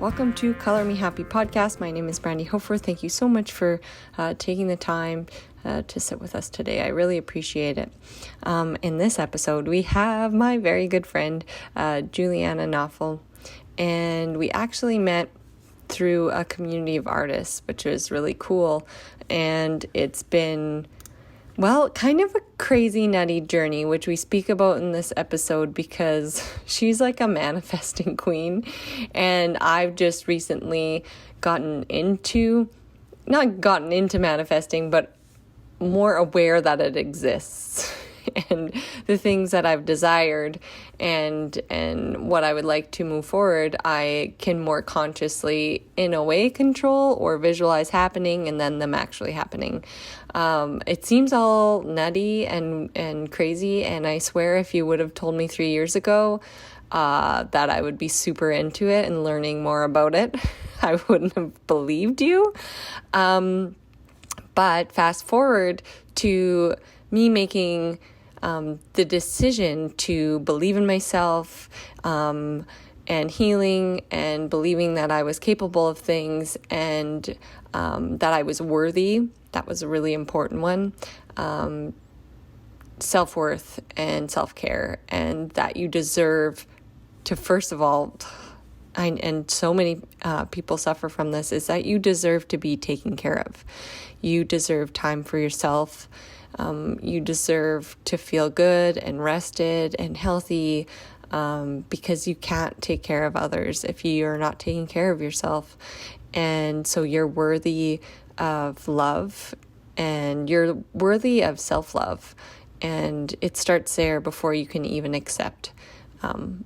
Welcome to Color Me Happy podcast. My name is Brandy Hofer. Thank you so much for taking the time to sit with us today. I really appreciate it. In this episode, we have my very good friend, Juliana Naufel, and we actually met through a community of artists, which is really cool. And it's been, well, kind of a crazy, nutty journey, which we speak about in this episode because she's like a manifesting queen. And I've just recently not gotten into manifesting, but more aware that it exists. And the things that I've desired and what I would like to move forward, I can more consciously, in a way, control or visualize happening and then them actually happening. It seems all nutty and crazy, and I swear if you would have told me 3 years ago that I would be super into it and learning more about it, I wouldn't have believed you. But fast forward to me making the decision to believe in myself and healing and believing that I was capable of things and that I was worthy. That was a really important one. Self-worth and self-care, and that you deserve to, first of all, and so many people suffer from this, is that you deserve to be taken care of. You deserve time for yourself. You deserve to feel good and rested and healthy because you can't take care of others if you're not taking care of yourself. And so you're worthy of love and you're worthy of self-love. And it starts there before you can even accept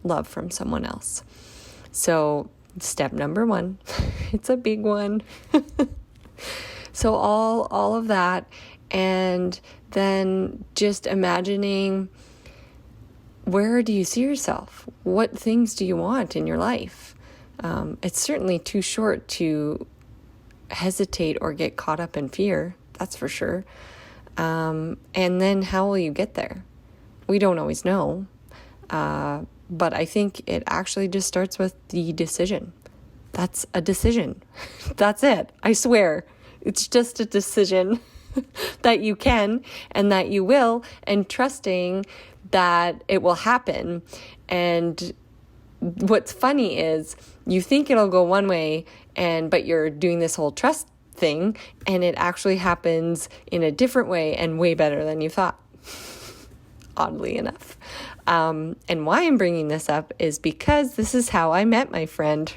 love from someone else. So step number 1, it's a big one. So all of that. And then just imagining, where do you see yourself? What things do you want in your life? It's certainly too short to hesitate or get caught up in fear. That's for sure. And then how will you get there? We don't always know. But I think it actually just starts with the decision. That's a decision. That's it. I swear. It's just a decision that you can and that you will, and trusting that it will happen. And what's funny is you think it'll go one way, but you're doing this whole trust thing, and it actually happens in a different way and way better than you thought, oddly enough. And why I'm bringing this up is because this is how I met my friend.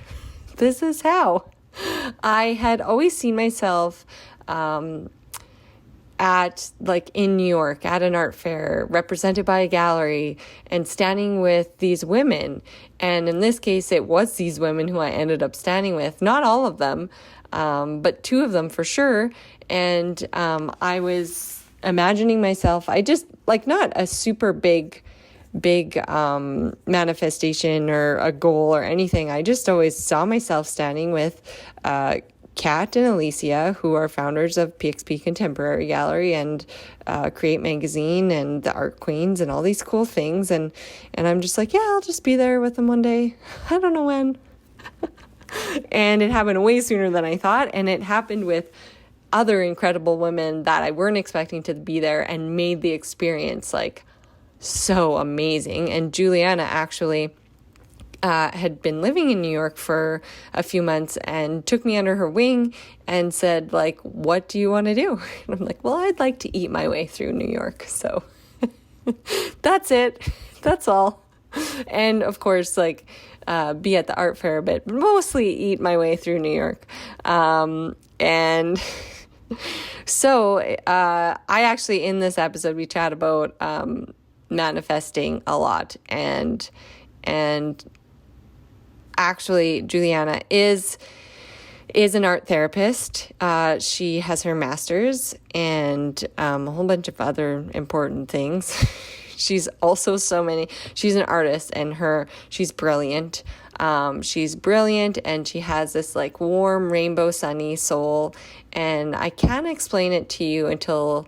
This is how. I had always seen myself in New York at an art fair, represented by a gallery, and standing with these women. And in this case, it was these women who I ended up standing with. Not all of them, but 2 of them for sure. And I was imagining myself, I just, not a super big manifestation or a goal or anything. I just always saw myself standing with Kat and Alicia, who are founders of PxP Contemporary Gallery and Create Magazine and the Art Queens and all these cool things. And I'm just like, yeah, I'll just be there with them one day. I don't know when. And it happened way sooner than I thought. And it happened with other incredible women that I weren't expecting to be there and made the experience so amazing. And Juliana actually had been living in New York for a few months and took me under her wing and said, what do you want to do? And I'm like, well, I'd like to eat my way through New York. So that's it. That's all. And of course, be at the art fair a bit, but mostly eat my way through New York. And so I actually, in this episode, we chat about manifesting a lot, and actually Juliana is an art therapist. She has her master's and a whole bunch of other important things. She's also she's an artist, and she's brilliant. She's brilliant, and she has this warm rainbow sunny soul, and I can't explain it to you until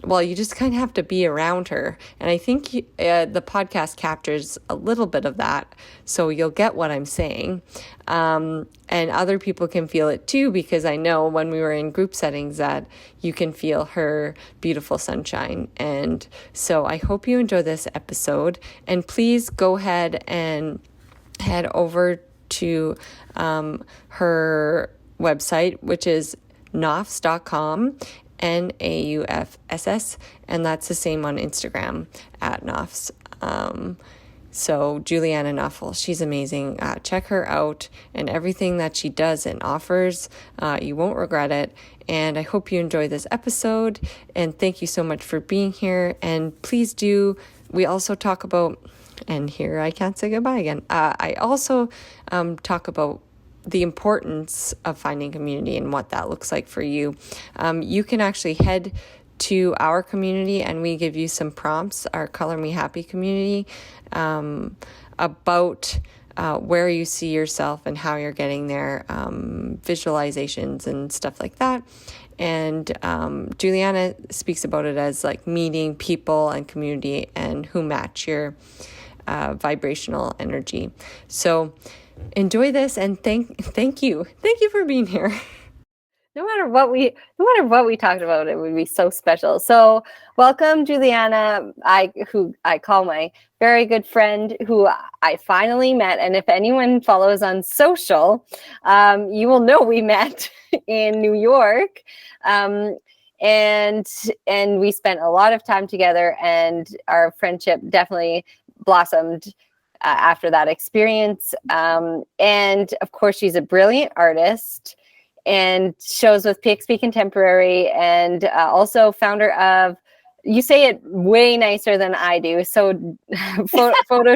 well, you just kind of have to be around her. And I think the podcast captures a little bit of that. So you'll get what I'm saying. And other people can feel it too, because I know when we were in group settings that you can feel her beautiful sunshine. And so I hope you enjoy this episode. And please go ahead and head over to her website, which is naufs.com, Nauffs, and that's the same on Instagram at Naufs. So Juliana Naufel, she's amazing. Check her out, and everything that she does and offers, you won't regret it. And I hope you enjoy this episode, and thank you so much for being here. And please do, we also talk about, and here I can't say goodbye again. I also talk about the importance of finding community and what that looks like for you. You can actually head to our community, and we give you some prompts, our Color Me Happy community, about where you see yourself and how you're getting there, visualizations and stuff like that. And Juliana speaks about it as like meeting people and community and who match your vibrational energy. So enjoy this, and thank you for being here. No matter what we talked about, it would be so special. So welcome, Juliana, who I call my very good friend, who I finally met. And if anyone follows on social, you will know we met in New York. And we spent a lot of time together, and our friendship definitely blossomed after that experience. And of course, she's a brilliant artist and shows with PxP Contemporary, and also founder of, you say it way nicer than I do, so photo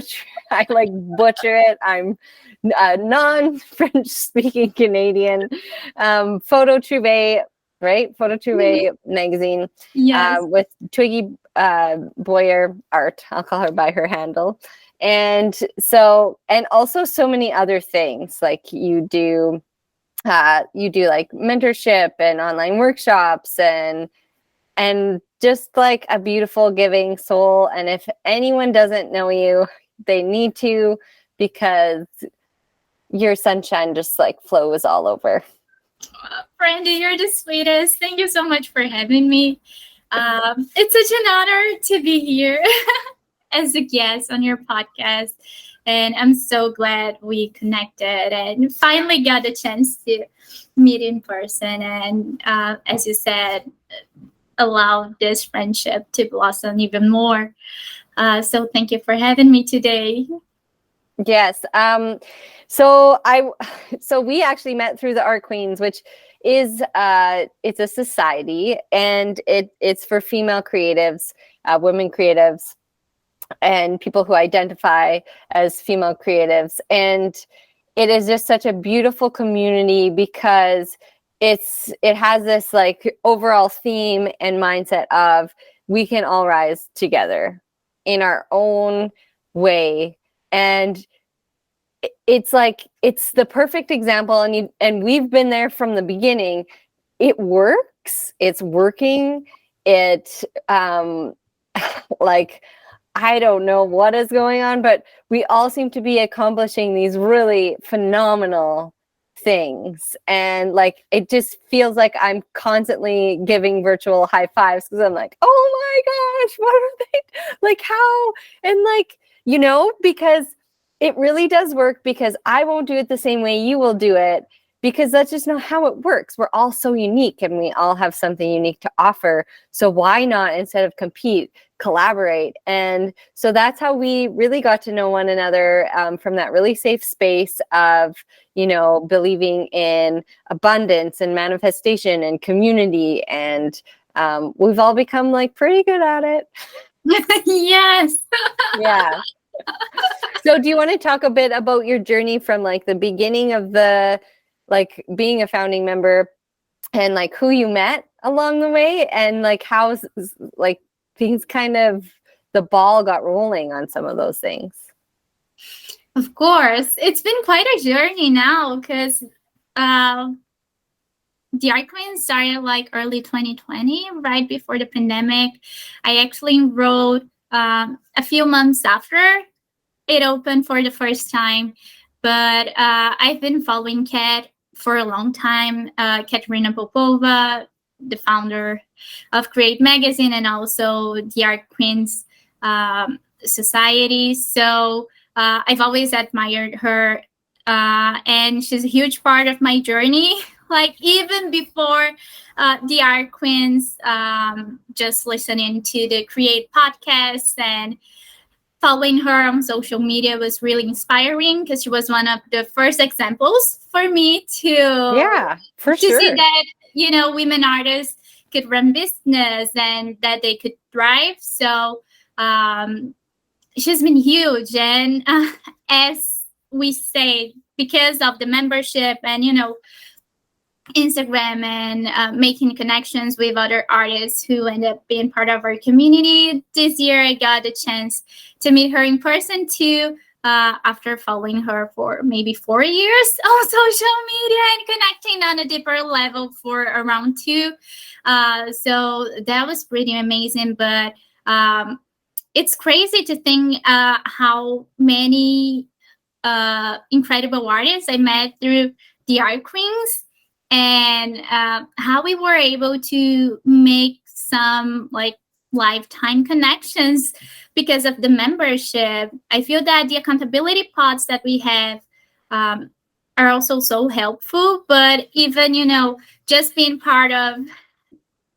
I like butcher it. I'm non-French speaking Canadian. Photo Trouvé, right? Photo Trouvé magazine. Yes. With Twiggy Boyer Art. I'll call her by her handle. And also so many other things, like you do like mentorship and online workshops and just like a beautiful giving soul. And if anyone doesn't know you, they need to, because your sunshine just like flows all over. Brandy, you're the sweetest. Thank you so much for having me. It's such an honor to be here as a guest on your podcast. And I'm so glad we connected and finally got a chance to meet in person. And as you said, allow this friendship to blossom even more. So thank you for having me today. Yes. So we actually met through the Art Queens, which is it's a society, and it's for female creatives, women creatives, and people who identify as female creatives. And it is just such a beautiful community, because it has this like overall theme and mindset of we can all rise together in our own way. And it's like, it's the perfect example. And we've been there from the beginning. It works. It's working. Like, I don't know what is going on, but we all seem to be accomplishing these really phenomenal things. And like, it just feels like I'm constantly giving virtual high fives, because I'm like, oh my gosh, what are they, like, how? And like, because it really does work, because I won't do it the same way you will do it, because that's just not how it works. We're all so unique, and we all have something unique to offer. So why not, instead of compete, collaborate? And so that's how we really got to know one another, from that really safe space of, believing in abundance and manifestation and community. And we've all become like pretty good at it. Yes. Yeah. So do you want to talk a bit about your journey from like the beginning of like being a founding member, and like who you met along the way, and like how like things kind of, the ball got rolling on some of those things? Of course. It's been quite a journey now, because the Art Queen started like early 2020, right before the pandemic. I actually enrolled a few months after it opened for the first time. But I've been following Kat for a long time. Katerina Popova, the founder of Create Magazine, and also the Art Queens Society. So I've always admired her, and she's a huge part of my journey. Like even before the Art Queens, just listening to the Create podcast and following her on social media was really inspiring because she was one of the first examples for me to see that, you know, women artists could run business and that they could thrive. So she's been huge. And as we say, because of the membership and, you know, Instagram and making connections with other artists who end up being part of our community. This year, I got the chance to meet her in person too, after following her for maybe 4 years on social media and connecting on a deeper level for around 2. So that was pretty amazing. But it's crazy to think how many incredible artists I met through the Art Queens, and how we were able to make some like lifetime connections because of the membership. I feel that the accountability pods that we have are also so helpful, but even, you know, just being part of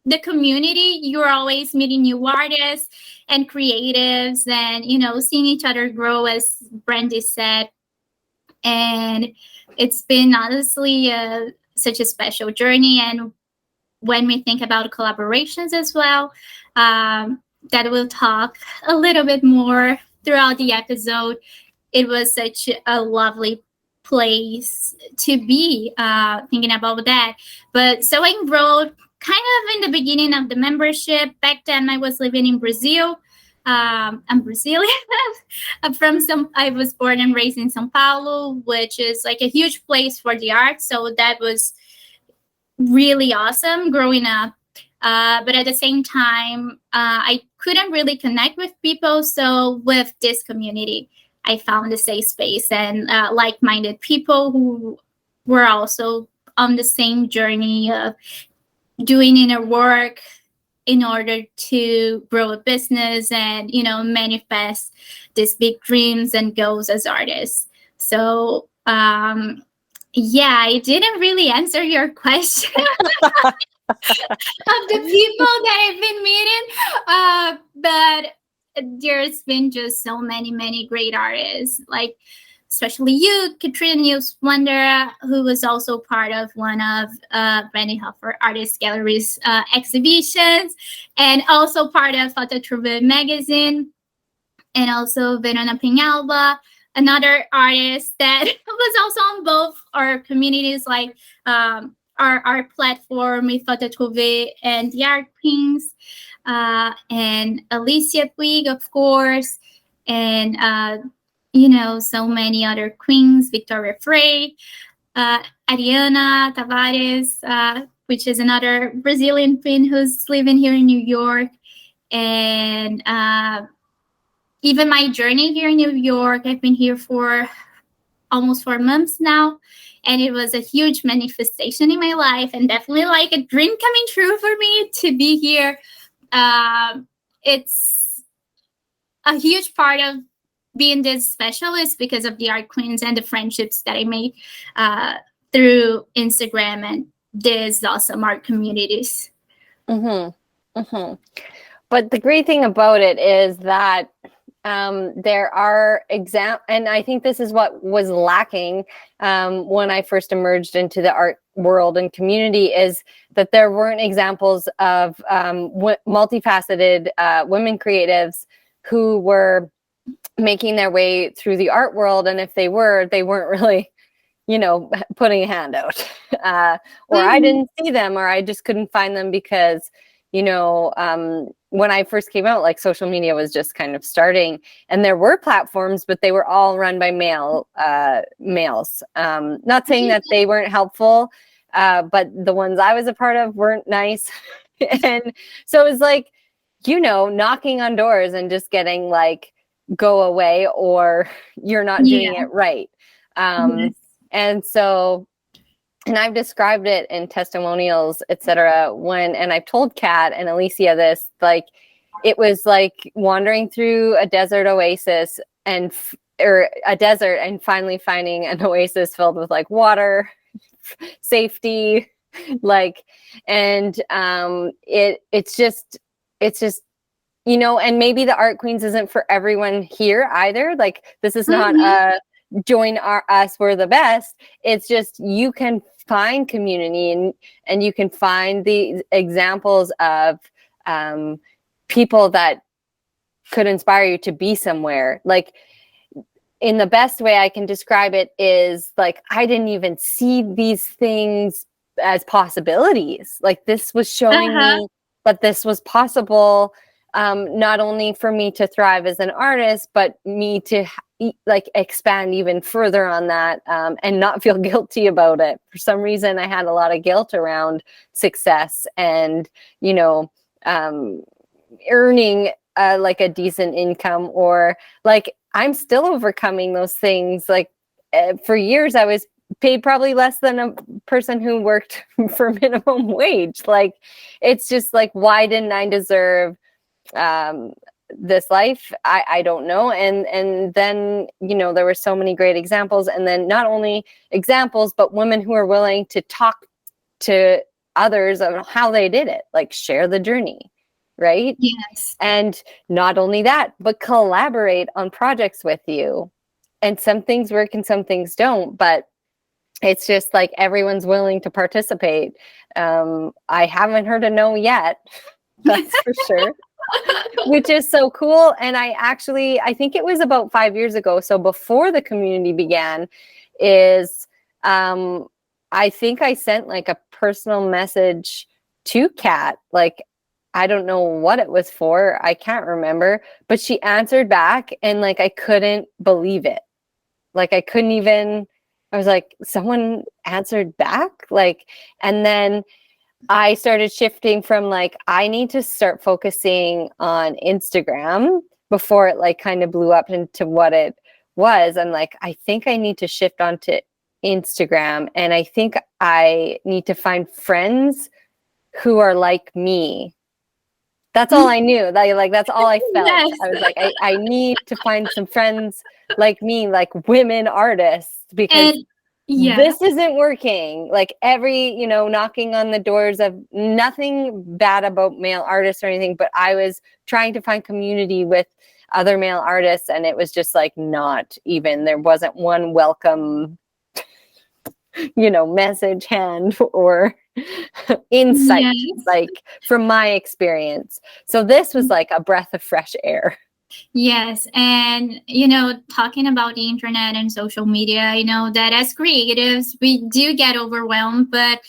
the community, you're always meeting new artists and creatives and, you know, seeing each other grow, as Brandy said. And it's been honestly such a special journey. And when we think about collaborations as well, that we'll talk a little bit more throughout the episode, it was such a lovely place to be thinking about that. But so I enrolled kind of in the beginning of the membership. Back then I was living in Brazil. I'm Brazilian. I was born and raised in São Paulo, which is like a huge place for the arts. So that was really awesome growing up. But at the same time, I couldn't really connect with people. So with this community, I found a safe space and like-minded people who were also on the same journey of doing inner work in order to grow a business and, you know, manifest these big dreams and goals as artists. So, yeah, I didn't really answer your question of the people that I've been meeting, but there's been just so many great artists, like especially you, Katrina Wonder, who was also part of one of Brandy Hoffer Artist Gallery's exhibitions, and also part of Foto Trove magazine, and also Verona Penhalva, another artist that was also on both our communities, like our platform with Foto Trove and the Art Queens, and Alicia Puig, of course, and you know, so many other queens, Victoria Frey, Ariana Tavares, which is another Brazilian queen who's living here in New York. And even my journey here in New York, I've been here for almost 4 months now. And it was a huge manifestation in my life and definitely like a dream coming true for me to be here. It's a huge part of being this specialist because of the Art Queens and the friendships that I made through Instagram and these awesome art communities. Mm-hmm. Mm-hmm. But the great thing about it is that there are and I think this is what was lacking when I first emerged into the art world and community, is that there weren't examples of multifaceted women creatives who were making their way through the art world. And if they weren't really, you know, putting a hand out, or I didn't see them, or I just couldn't find them because, you know, when I first came out, like social media was just kind of starting, and there were platforms, but they were all run by males. Not saying that they weren't helpful, but the ones I was a part of weren't nice. And so it was like, knocking on doors and just getting like, go away, or you're not doing it right. Yes. And so, and I've described it in testimonials, etc. And I've told Kat and Alicia this, like, it was like wandering through a desert oasis or a desert and finally finding an oasis filled with like water, safety, like, and it's just, and maybe the Art Queens isn't for everyone here either. Like, this is not a join us, we're the best. It's just, you can find community and you can find the examples of people that could inspire you to be somewhere. Like, in the best way I can describe it is like, I didn't even see these things as possibilities. Like, this was showing me that this was possible, not only for me to thrive as an artist, but me to like expand even further on that, and not feel guilty about it. For some reason, I had a lot of guilt around success and, earning like a decent income, or like, I'm still overcoming those things. Like, for years I was paid probably less than a person who worked for minimum wage. Like, it's just like, why didn't I deserve this life? I don't know. And then, there were so many great examples, and then not only examples, but women who are willing to talk to others on how they did it, like share the journey. Right? Yes. And not only that, but collaborate on projects with you. And some things work and some things don't, but it's just like everyone's willing to participate. I haven't heard a no yet, that's for sure, which is so cool. And I think it was about 5 years ago, so before the community began, I think I sent like a personal message to Kat, like, I don't know what it was for. I can't remember, but she answered back, and like, I couldn't believe it. Like, I was like, someone answered back? Like, and then I started shifting from like, I need to start focusing on Instagram before it like kind of blew up into what it was. I'm like, I think I need to shift onto Instagram, and I think I need to find friends who are like me. That's all I knew. Like, that's all I felt. Yes. I was like, I need to find some friends like me, like women artists, because this isn't working. Like, knocking on the doors of, nothing bad about male artists or anything, but I was trying to find community with other male artists, and it was just like, not even, there wasn't one welcome, message hand or insight, like, from my experience. So this was like a breath of fresh air. Yes. And, talking about the internet and social media, that as creatives, we do get overwhelmed, but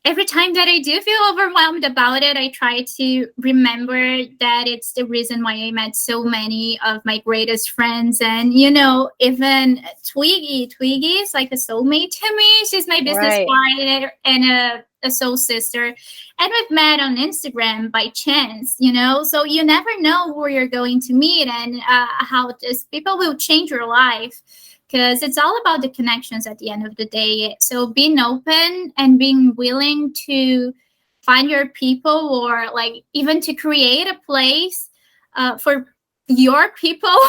every time that I do feel overwhelmed about it, I try to remember that it's the reason why I met so many of my greatest friends. And, even Twiggy is like a soulmate to me. She's my business partner and a soul sister. And we've met on Instagram by chance, so you never know who you're going to meet and how people will change your life. Because it's all about the connections at the end of the day. So being open and being willing to find your people, or like even to create a place for your people,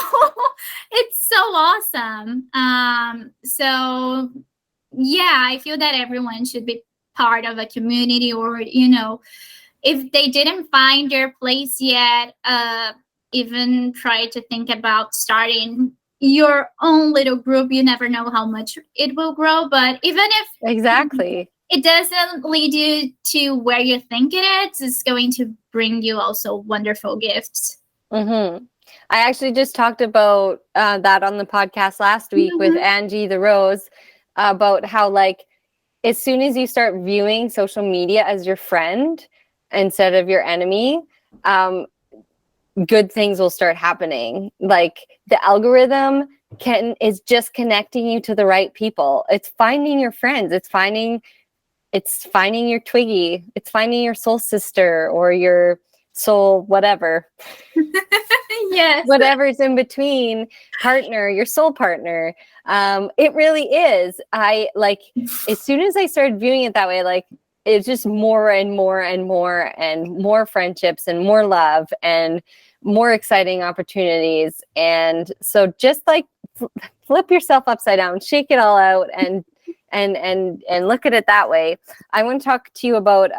it's so awesome. So yeah, I feel that everyone should be part of a community, or, if they didn't find their place yet, even try to think about starting your own little group. You never know how much it will grow, but even if it doesn't lead you to where you think it is, it's going to bring you also wonderful gifts. I actually just talked about that on the podcast last week with Angie the Rose, about how, like, as soon as you start viewing social media as your friend instead of your enemy, good things will start happening. Like, the algorithm is just connecting you to the right people. It's finding your friends. It's finding it's finding your Twiggy, it's finding your soul sister or your soul whatever. Yes. Whatever's in between, partner, your soul partner. It really is. I like, as soon as I started viewing it that way, like it's just more and more and more and more friendships and more love and more exciting opportunities. And so just like flip yourself upside down, shake it all out and look at it that way. I want to talk to you about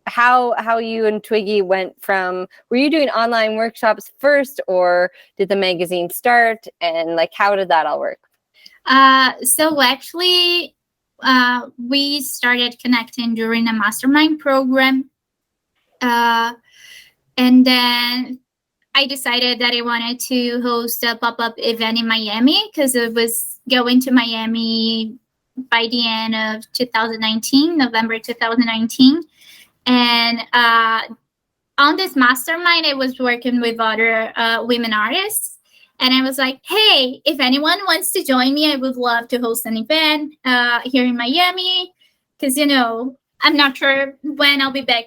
how you and Twiggy went from, were you doing online workshops first or did the magazine start, and like how did that all work? So actually we started connecting during a mastermind program, and then I decided that I wanted to host a pop-up event in Miami because it was going to Miami by the end of 2019, November 2019. And on this mastermind, I was working with other women artists. And I was like, hey, if anyone wants to join me, I would love to host an event here in Miami. Because, you know, I'm not sure when I'll be back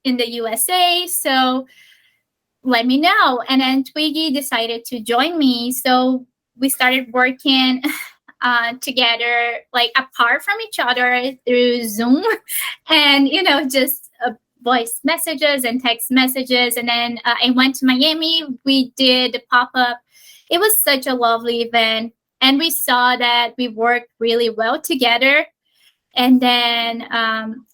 in the USA. So let me know. And then Twiggy decided to join me. So we started working together, like apart from each other through Zoom and, you know, just voice messages and text messages. And then I went to Miami. We did the pop-up. It was such a lovely event. And we saw that we worked really well together. And then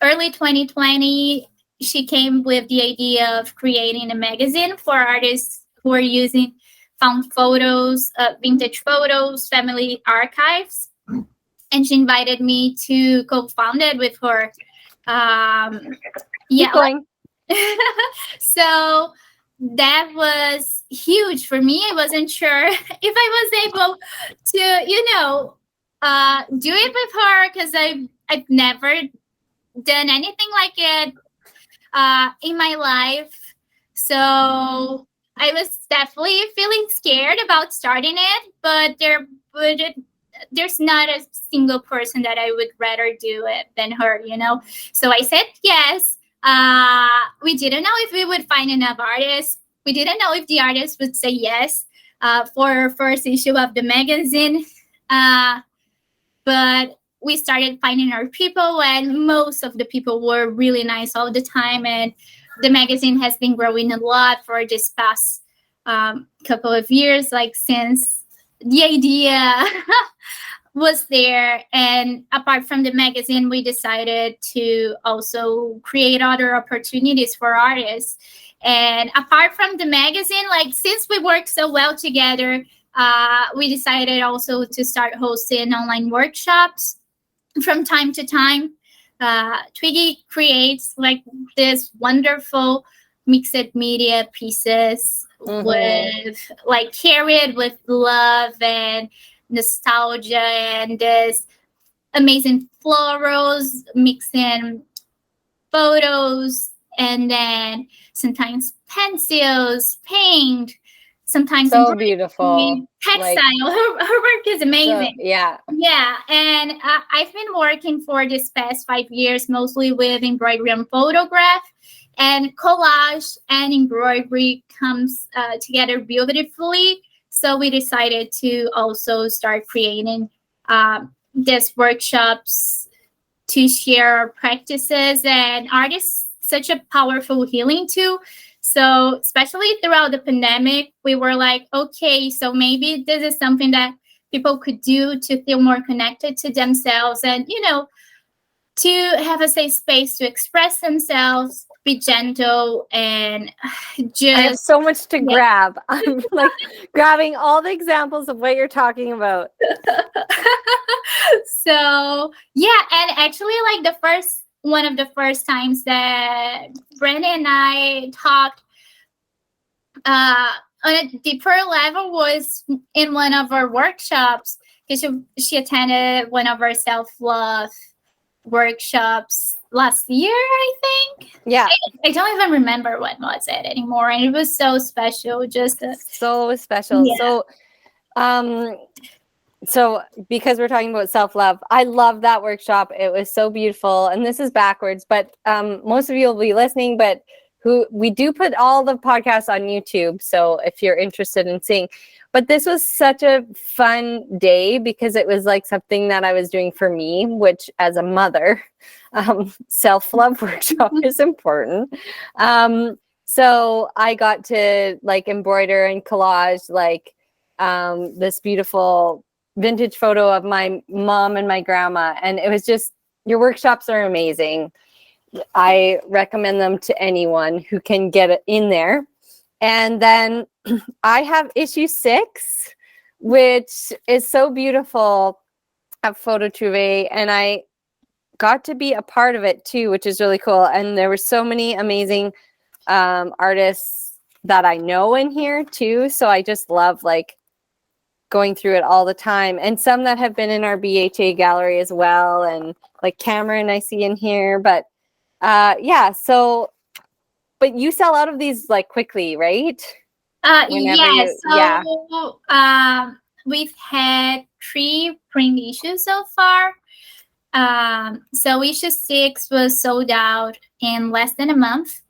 early 2020, she came with the idea of creating a magazine for artists who are using found photos, vintage photos, family archives. And she invited me to co-found it with her. Keep going. So that was huge for me. I wasn't sure if I was able to, you know, do it with her because I've never done anything like it in my life. So I was definitely feeling scared about starting it, but there's not a single person that I would rather do it than her, you know? So I said yes. We didn't know if we would find enough artists. We didn't know if the artists would say yes for our first issue of the magazine. But we started finding our people, and most of the people were really nice all the time. And the magazine has been growing a lot for this past couple of years, like since the idea was there. And apart from the magazine, we decided to also create other opportunities for artists. And apart from the magazine, like since we work so well together, we decided also to start hosting online workshops from time to time. Twiggy creates like this wonderful mixed media pieces with like carried with love and nostalgia and this amazing florals, mixing photos, and then sometimes pencils, paint, sometimes so beautiful textile. Like, her work is amazing. So, yeah. And I've been working for this past 5 years mostly with embroidery and photograph, and collage and embroidery comes together beautifully. So we decided to also start creating these workshops to share our practices, and art is such a powerful healing tool. So especially throughout the pandemic, we were like, okay, so maybe this is something that people could do to feel more connected to themselves and, you know, to have a safe space to express themselves, be gentle, and just... I have so much to grab. I'm like grabbing all the examples of what you're talking about. So, yeah, and actually like one of the first times that Brenda and I talked on a deeper level was in one of our workshops, because she attended one of our self-love workshops last year, I think. Yeah. I don't even remember what was it anymore. And it was so special. So special. Yeah. So, So because we're talking about self-love, I love that workshop. It was so beautiful. And this is backwards, but most of you will be listening, but we do put all the podcasts on YouTube. So if you're interested in seeing, but this was such a fun day because it was like something that I was doing for me, which as a mother, self-love workshop is important. So I got to like embroider and collage like this beautiful vintage photo of my mom and my grandma. And it was just, your workshops are amazing. I recommend them to anyone who can get it in there. And then I have issue 6, which is so beautiful at Photo Trouvé. And I got to be a part of it too, which is really cool. And there were so many amazing artists that I know in here too. So I just love like going through it all the time, and some that have been in our BHA gallery as well, and like Cameron I see in here. But yeah, so but you sell out of these like quickly, right? Yes. We've had 3 print issues so far. So issue 6 was sold out in less than a month,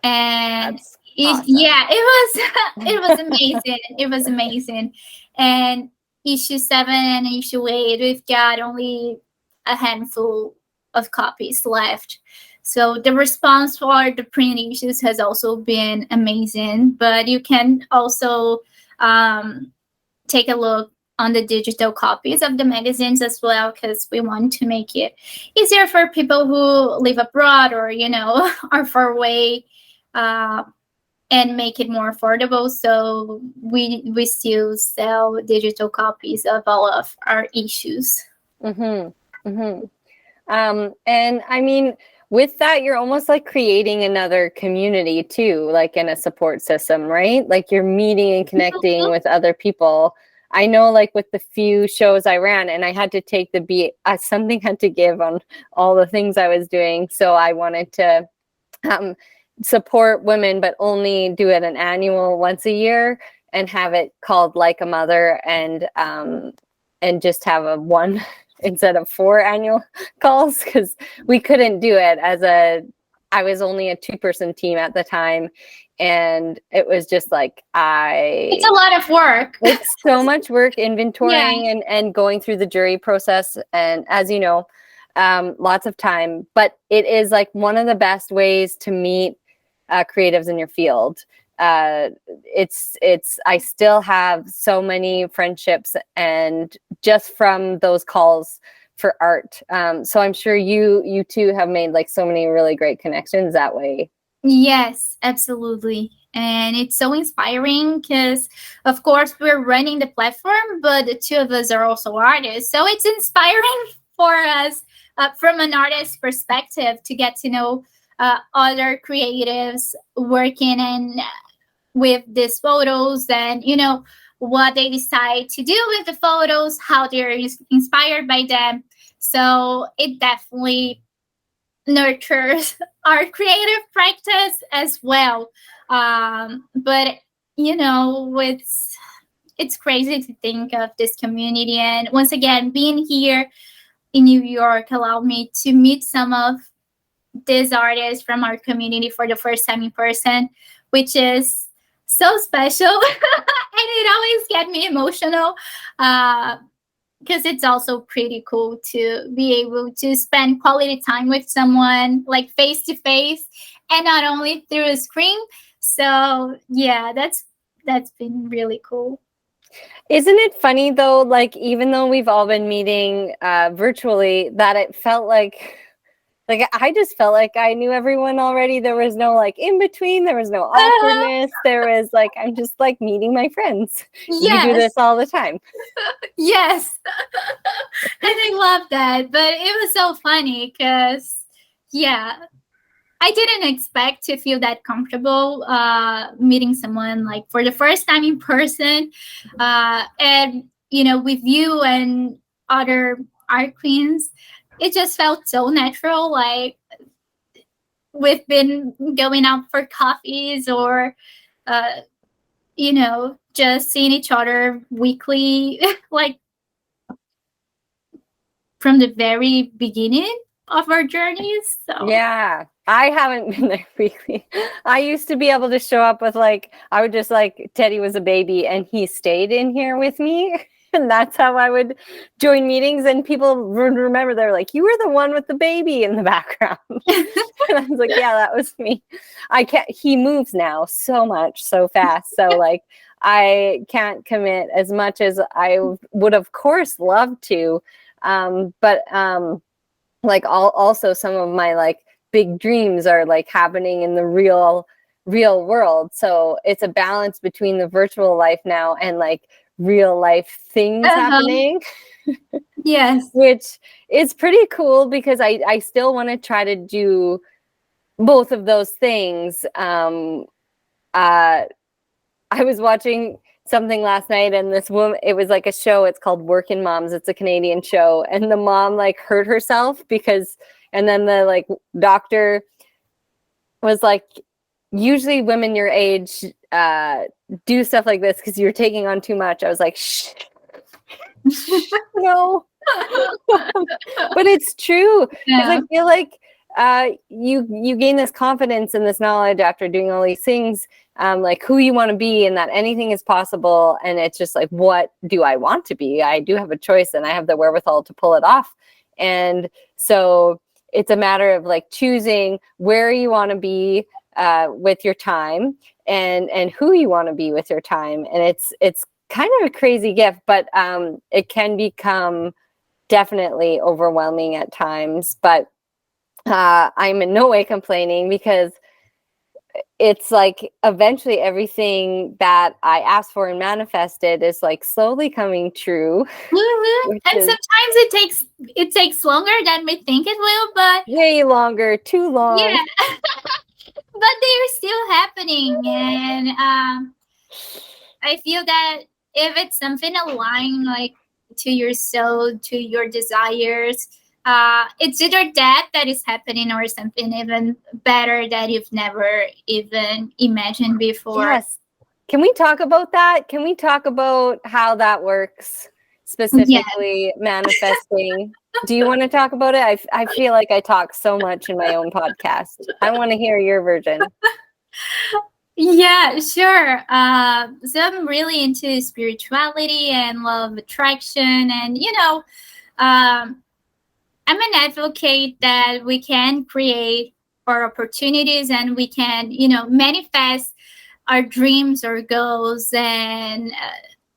and awesome. it was amazing. It was amazing. And issue 7 and issue 8, we've got only a handful of copies left. So the response for the print issues has also been amazing. But you can also take a look on the digital copies of the magazines as well, because we want to make it easier for people who live abroad or, are far away, and make it more affordable. So we still sell digital copies of all of our issues. And I mean, with that, you're almost like creating another community too, like in a support system, right? Like you're meeting and connecting with other people. I know, like with the few shows I ran, and I had to take something had to give on all the things I was doing. So I wanted to support women, but only do it an annual once a year and have it called Like a Mother, and just have a 1 instead of 4 annual calls, because we couldn't do it I was only a 2-person team at the time. And it was just like, it's a lot of work. It's so much work inventorying and going through the jury process. And as you know, lots of time, but it is like one of the best ways to meet creatives in your field. I still have so many friendships, and just from those calls for art. So I'm sure you too have made like so many really great connections that way. Yes, absolutely. And it's so inspiring because, of course, we're running the platform, but the 2 of us are also artists. So it's inspiring for us from an artist perspective to get to know other creatives working with these photos, and, what they decide to do with the photos, how they're inspired by them. So it definitely nurtures our creative practice as well. But it's crazy to think of this community, and once again, being here in New York allowed me to meet some of these artists from our community for the first time in person, which is so special. And it always gets me emotional, because it's also pretty cool to be able to spend quality time with someone like face to face, and not only through a screen. So yeah, that's been really cool. Isn't it funny though, like even though we've all been meeting virtually, that it felt like I just felt like I knew everyone already. There was no like in between. There was no awkwardness. There was like, I'm just like meeting my friends. Yes. You do this all the time. Yes. And I love that. But it was so funny because, yeah, I didn't expect to feel that comfortable meeting someone like for the first time in person. And, with you and other art queens, it just felt so natural. Like we've been going out for coffees or, just seeing each other weekly, like from the very beginning of our journeys. So yeah, I haven't been there weekly. I used to be able to show up with I would just Teddy was a baby and he stayed in here with me. And that's how I would join meetings, and people would remember, they're like, you were the one with the baby in the background. And I was like, yeah, that was me. He moves now so much, so fast. So I can't commit as much as I would, of course, love to. But also some of my big dreams are happening in the real world. So it's a balance between the virtual life now and real life things happening. Yes. Which is pretty cool, because I still want to try to do both of those things. I was watching something last night, and this woman, it was a show, it's called Workin' Moms, it's a Canadian show, and the mom hurt herself and then the doctor was usually women your age do stuff like this because you're taking on too much. I was like, shh. No. But it's true. Yeah. I feel you gain this confidence and this knowledge after doing all these things, who you want to be, and that anything is possible. And it's just what do I want to be? I do have a choice, and I have the wherewithal to pull it off. And so it's a matter of choosing where you want to be with your time, and who you want to be with your time. And it's kind of a crazy gift, but it can become definitely overwhelming at times. But I'm in no way complaining, because it's eventually everything that I asked for and manifested is slowly coming true. Mm-hmm. And sometimes it takes longer than we think it will, but way longer, too long. Yeah. But they're still happening, and I feel that if it's something aligned to your soul, to your desires, it's either that is happening, or something even better that you've never even imagined before. Yes. Can we talk about that? Can we talk about how that works, specifically manifesting? Do you want to talk about it? I feel like I talk so much in my own podcast. I want to hear your version. Yeah, sure. So I'm really into spirituality and law of attraction, and I'm an advocate that we can create our opportunities, and we can manifest our dreams or goals. And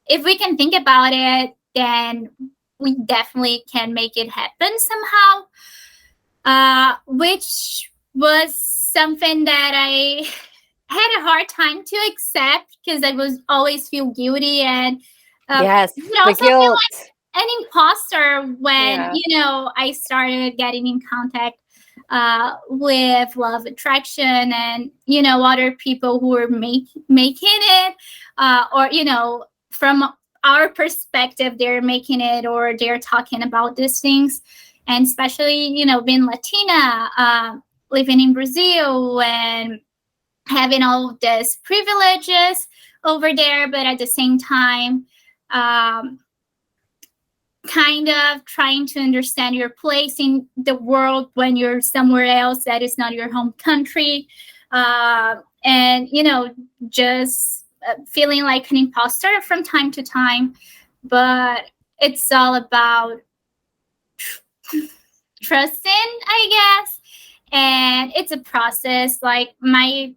if we can think about it, then we definitely can make it happen somehow, which was something that I had a hard time to accept, because I was always feel guilty, and yes, the guilt. An imposter when I started getting in contact with law of attraction, and other people who were making it, or from our perspective, they're making it, or they're talking about these things. And especially being Latina, living in Brazil, and having all of these privileges over there, but at the same time kind of trying to understand your place in the world when you're somewhere else that is not your home country, and just feeling like an imposter from time to time. But it's all about trusting, I guess, and it's a process. My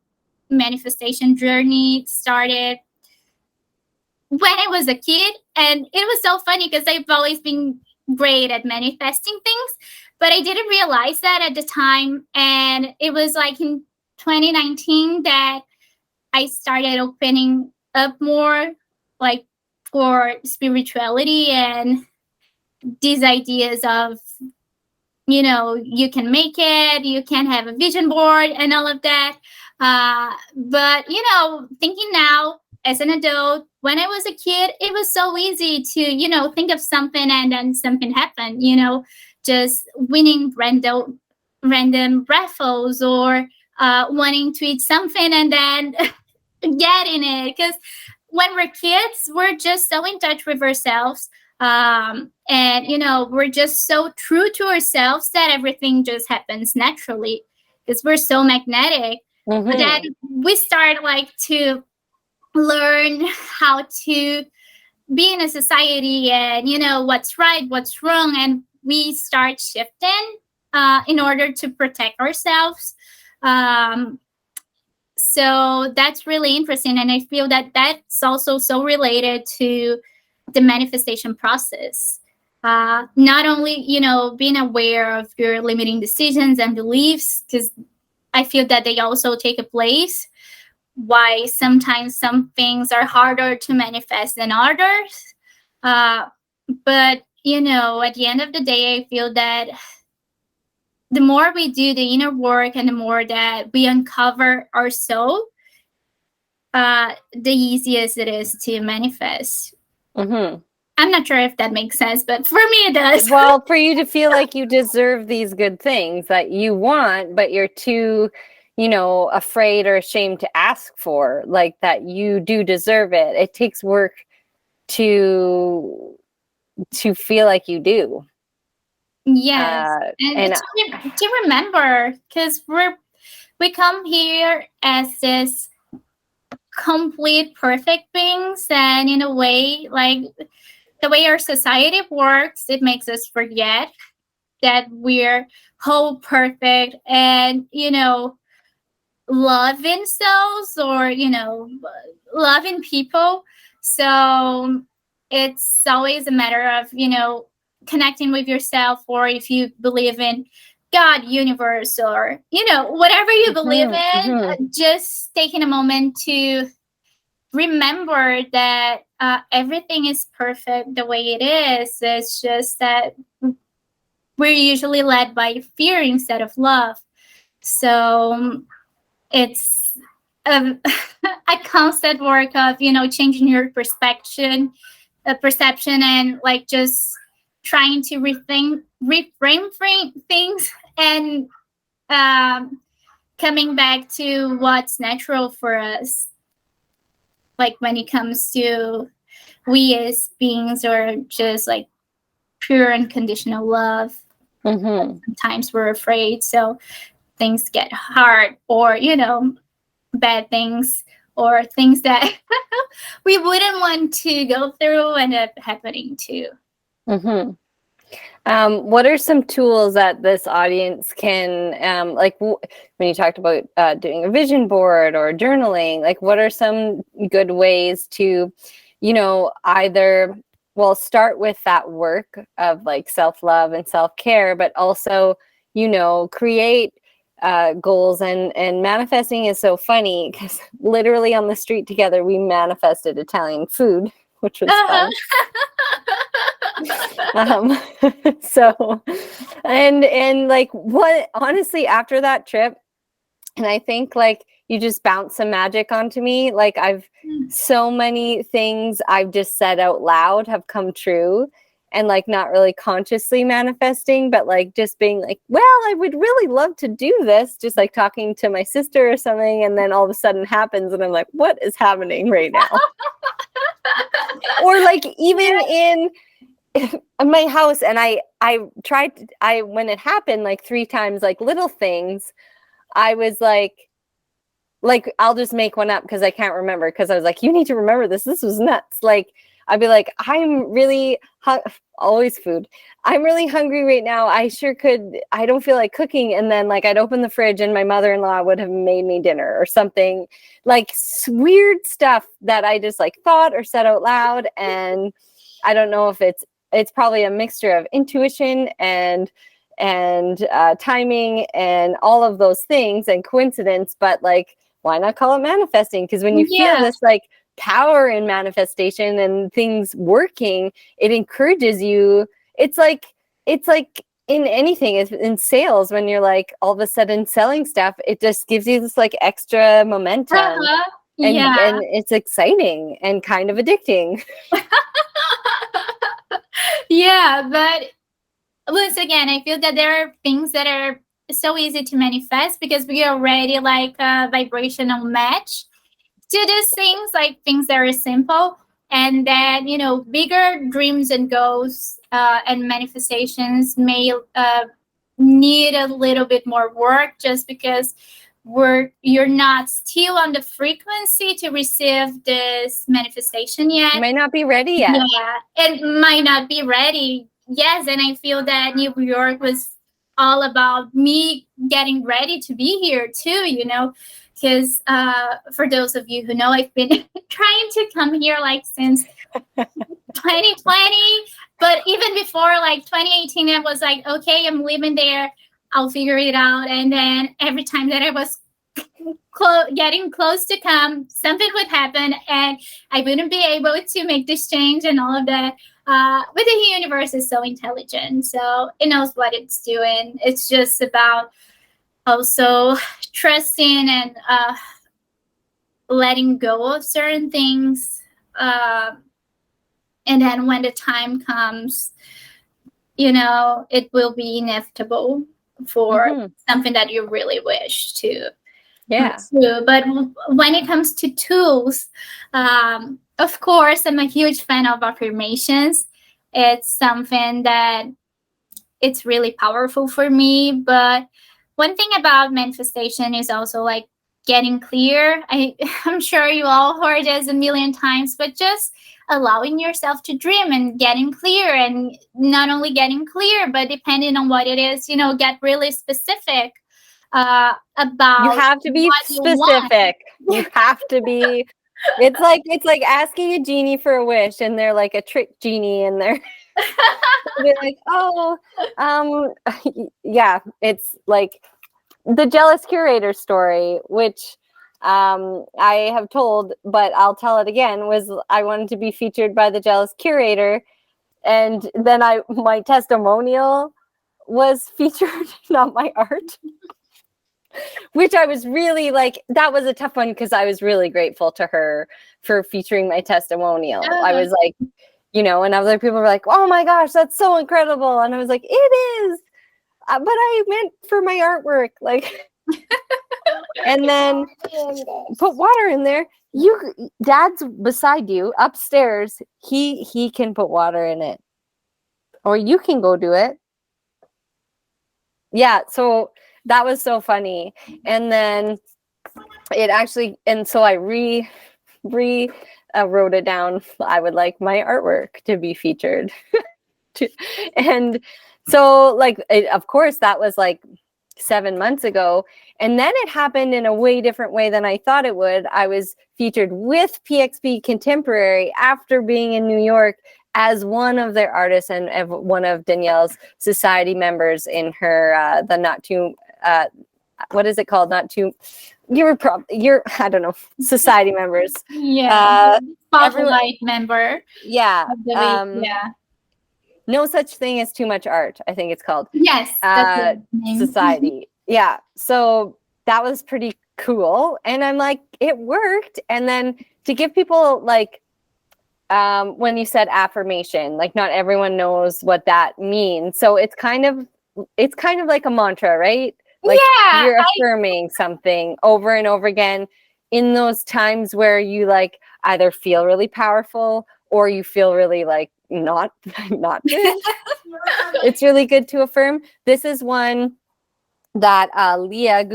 manifestation journey started when I was a kid, and it was so funny because I've always been great at manifesting things, but I didn't realize that at the time. And it was in 2019 that I started opening up more for spirituality and these ideas of you can make it, you can have a vision board and all of that. But thinking now as an adult, when I was a kid, it was so easy to, think of something and then something happened, just winning random raffles, or wanting to eat something and then getting it. Because when we're kids, we're just so in touch with ourselves. And, you know, we're just so true to ourselves that everything just happens naturally because we're so magnetic. Mm-hmm. But then we start like to learn how to be in a society and, you know, what's right, what's wrong. And we start shifting in order to protect ourselves. So that's really interesting. And I feel that that's also so related to the manifestation process. Not only, you know, being aware of your limiting decisions and beliefs, because I feel that they also take a place. Why sometimes some things are harder to manifest than others. But, you know, at the end of the day, I feel that the more we do the inner work and the more that we uncover our soul, the easiest it is to manifest. Mm-hmm. I'm not sure if that makes sense, but for me it does. Well, for you to feel like you deserve these good things that you want, but you're too, you know, afraid or ashamed to ask for, like that you do deserve it. It takes work to feel like you do. Yes, and to remember, because we come here as this complete perfect beings, and in a way, like the way our society works, it makes us forget that we're whole perfect and, you know, loving selves or, you know, loving people. So it's always a matter of, you know, connecting with yourself, or if you believe in God, universe, or, you know, whatever you believe in, just taking a moment to remember that everything is perfect the way it is. It's just that we're usually led by fear instead of love. So it's a constant work of, you know, changing your perception, and like just trying to reframe things, and coming back to what's natural for us. Like when it comes to we as beings, or just like pure unconditional love. Sometimes we're afraid, so things get hard, or, you know, bad things, or things that we wouldn't want to go through end up happening too. What are some tools that this audience can, like when you talked about doing a vision board or journaling, like what are some good ways to, you know, either, well, start with that work of like self-love and self-care, but also, you know, create goals, and manifesting is so funny because literally on the street together, we manifested Italian food, which was fun. So, and like what, honestly, after that trip, and I think like you just bounced some magic onto me. Like so many things I've just said out loud have come true, and like not really consciously manifesting, but like just being like, well, I would really love to do this, just like talking to my sister or something, and then all of a sudden happens and I'm like, what is happening right now? Or like even in my house, and I tried, when it happened like 3 times, like little things, I was like I'll just make one up because I can't remember, because I was like, you need to remember this was nuts. Like I'd be like, I'm really always food, I'm really hungry right now, I sure could, I don't feel like cooking, and then like I'd open the fridge and my mother-in-law would have made me dinner or something, like weird stuff that I just like thought or said out loud. And I don't know if it's probably a mixture of intuition and timing and all of those things and coincidence, but like, why not call it manifesting? Because when you feel this like power in manifestation and things working, it encourages you. It's like in anything, in sales, when you're like all of a sudden selling stuff, it just gives you this like extra momentum. And it's exciting and kind of addicting. Yeah, but once again, I feel that there are things that are so easy to manifest because we are already like a vibrational match to these things, like things that are simple. and then, you know, bigger dreams and goals and manifestations may need a little bit more work, just because you're not still on the frequency to receive this manifestation yet. You might not be ready yet. Yeah, it might not be ready. Yes, and I feel that New York was all about me getting ready to be here too, you know, because for those of you who know, I've been trying to come here like since 2020, but even before like 2018, I was like, okay, I'm living there, I'll figure it out. And then every time that I was getting close to come, something would happen and I wouldn't be able to make this change and all of that. But the universe is so intelligent, so it knows what it's doing. It's just about also trusting and letting go of certain things. And then when the time comes, you know, it will be inevitable for something that you really wish to. Yeah. But when it comes to tools, of course, I'm a huge fan of affirmations. It's something that it's really powerful for me. But one thing about manifestation is also like getting clear. I'm sure you all heard this a million times, but just allowing yourself to dream and getting clear, and not only getting clear, but depending on what it is, you know, get really specific about. You have to be specific. You have to be. It's like asking a genie for a wish, and they're like a trick genie, and they're like, oh, yeah. It's like the jealous curator story, which I have told, but I'll tell it again. Was I wanted to be featured by the jealous curator, and then my testimonial was featured, not my art. Which I was really like, that was a tough one because I was really grateful to her for featuring my testimonial. I was like, you know, and other people were like, oh my gosh, that's so incredible. And I was like, it is. But I meant for my artwork. Like, and then put water in there. Dad's beside you upstairs. He can put water in it. Or you can go do it. Yeah, so that was so funny. And then it actually, and so I wrote it down. I would like my artwork to be featured. And so like, of course, that was like 7 months ago. And then it happened in a way different way than I thought it would. I was featured with PxP Contemporary after being in New York as one of their artists and one of Danielle's society members in her, the Not Too, what is it called? Not Too, you're I don't know, society members. Yeah. Spotlight member. Yeah. Yeah. No Such Thing as Too Much Art, I think it's called. Yes. That's the name. Society. Yeah. So that was pretty cool. And I'm like, it worked. And then to give people like, when you said affirmation, like not everyone knows what that means. So it's kind of like a mantra, right? Like you're affirming something over and over again in those times where you like either feel really powerful or you feel really like not good. It's really good to affirm. This is one that Leah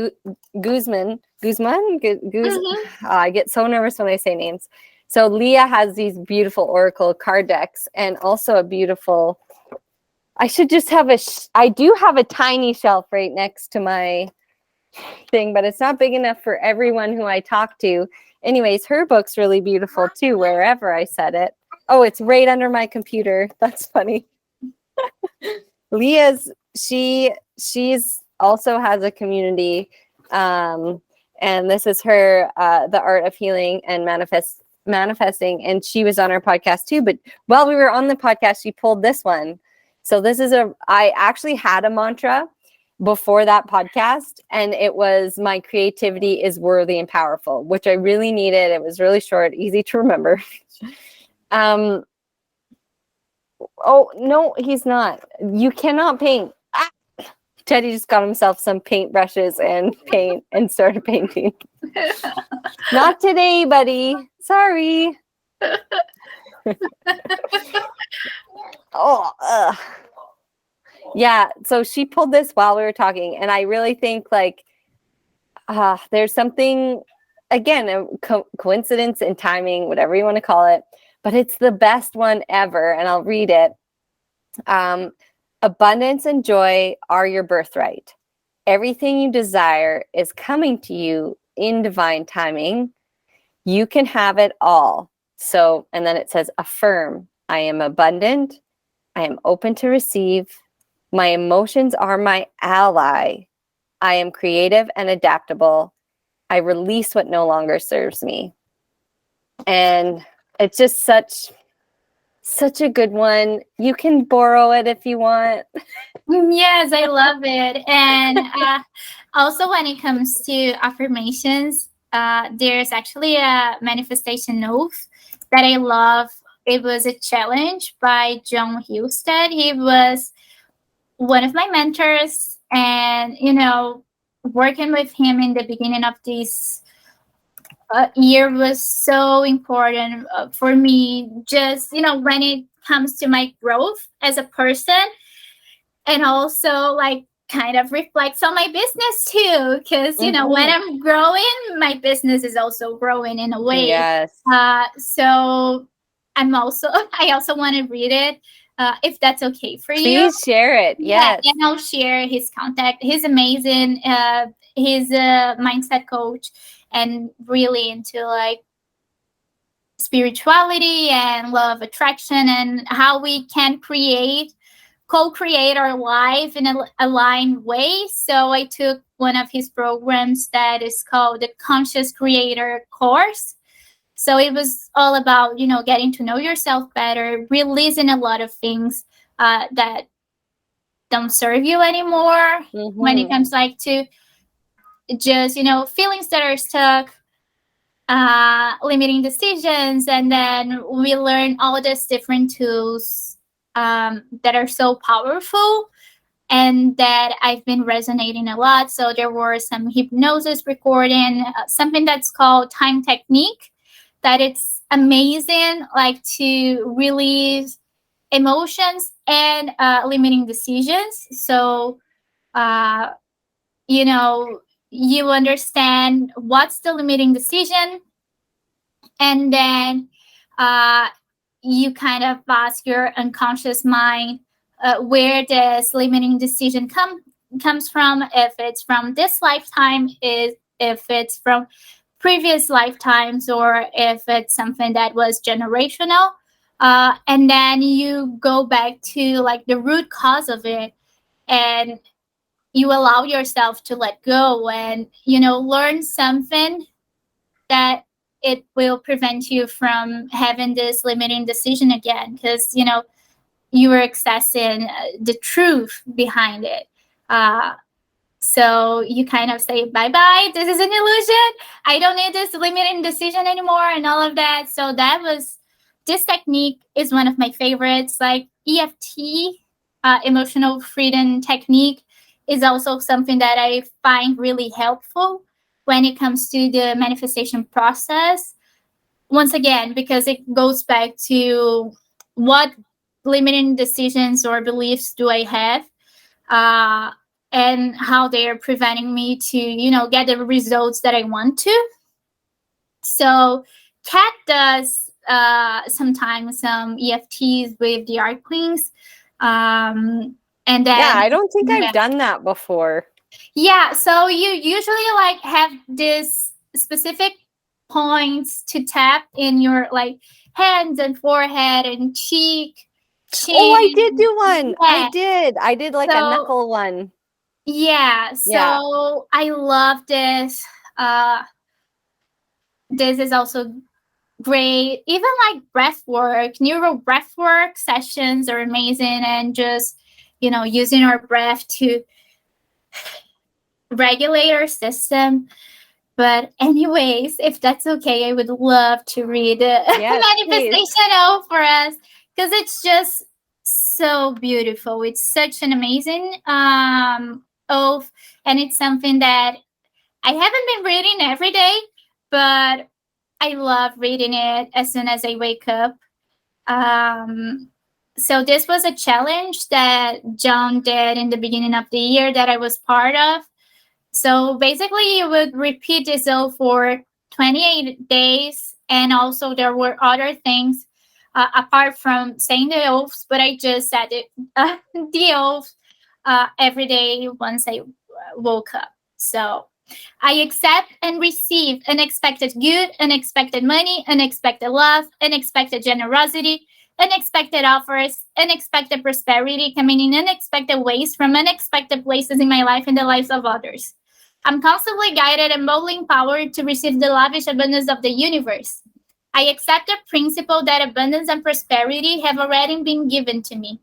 Guzman, I get so nervous when I say names. So Leah has these beautiful Oracle card decks and also a beautiful, I should just have I do have a tiny shelf right next to my thing, but it's not big enough for everyone who I talk to. Anyways, her book's really beautiful too, wherever I set it. Oh, it's right under my computer. That's funny. Leah's, she's also has a community. And this is her, The Art of Healing and Manifesting. And she was on our podcast too. But while we were on the podcast, she pulled this one. So this is I actually had a mantra before that podcast, and it was my creativity is worthy and powerful, which I really needed. It was really short, easy to remember. Oh no, he's not. You cannot paint. Ah! Teddy just got himself some paint brushes and paint and started painting. Not today, buddy. Sorry. Oh, yeah. So she pulled this while we were talking, and I really think like there's something, again, a coincidence and timing, whatever you want to call it, but it's the best one ever. And I'll read it. Abundance and joy are your birthright. Everything you desire is coming to you in divine timing. You can have it all. So, and then it says, affirm, I am abundant. I am open to receive. My emotions are my ally. I am creative and adaptable. I release what no longer serves me. And it's just such a good one. You can borrow it if you want. Yes, I love it. And also, when it comes to affirmations, there's actually a manifestation oath that I love. It was a challenge by John Husted. He was one of my mentors, and working with him in the beginning of this year was so important for me. Just when it comes to my growth as a person, and also like kind of reflects on my business too, because when I'm growing, my business is also growing in a way. Yes. So I also want to read it, if that's okay for you. Please share it. Yes. Yeah, and I'll share his contact. He's amazing. He's a mindset coach and really into like spirituality and law of attraction and how we can co-create our life in a aligned way. So I took one of his programs that is called the Conscious Creator course. So it was all about, getting to know yourself better, releasing a lot of things that don't serve you anymore when it comes like to just, feelings that are stuck, limiting decisions. And then we learn all these different tools that are so powerful and that I've been resonating a lot. So there were some hypnosis recording, something that's called time technique, that it's amazing, like to release emotions and limiting decisions. So, you understand what's the limiting decision, and then you kind of ask your unconscious mind where this limiting decision comes from, if it's from this lifetime, if it's from previous lifetimes, or if it's something that was generational. And then you go back to like the root cause of it, and you allow yourself to let go and, learn something that it will prevent you from having this limiting decision again, because, you were accessing the truth behind it. So you kind of say, bye-bye, this is an illusion. I don't need this limiting decision anymore and all of that. So this technique is one of my favorites. Like EFT, emotional freedom technique, is also something that I find really helpful when it comes to the manifestation process. Once again, because it goes back to what limiting decisions or beliefs do I have, and how they are preventing me to, get the results that I want to. So Kat does sometimes some EFTs with the art cleans. And then I don't think I've done that before. Yeah, so you usually like have this specific points to tap in your like hands and forehead and cheek. Chin. Oh, I did do one. Yeah. I did like a knuckle one. Yeah, so I love this. This is also great. Even like breath work, neural breath work sessions are amazing, and just using our breath to regulate our system. But anyways, if that's okay, I would love to read a manifestation oath for us, because it's just so beautiful. It's such an amazing oath, and it's something that I haven't been reading every day, but I love reading it as soon as I wake up. So this was a challenge that John did in the beginning of the year that I was part of. So basically, you would repeat this oath for 28 days. And also there were other things apart from saying the oaths, but I just said it, the oath every day once I woke up. So I accept and receive unexpected good, unexpected money, unexpected love, unexpected generosity, unexpected offers, unexpected prosperity coming in unexpected ways from unexpected places in my life and the lives of others. I'm constantly guided and boldly empowered to receive the lavish abundance of the universe. I accept the principle that abundance and prosperity have already been given to me.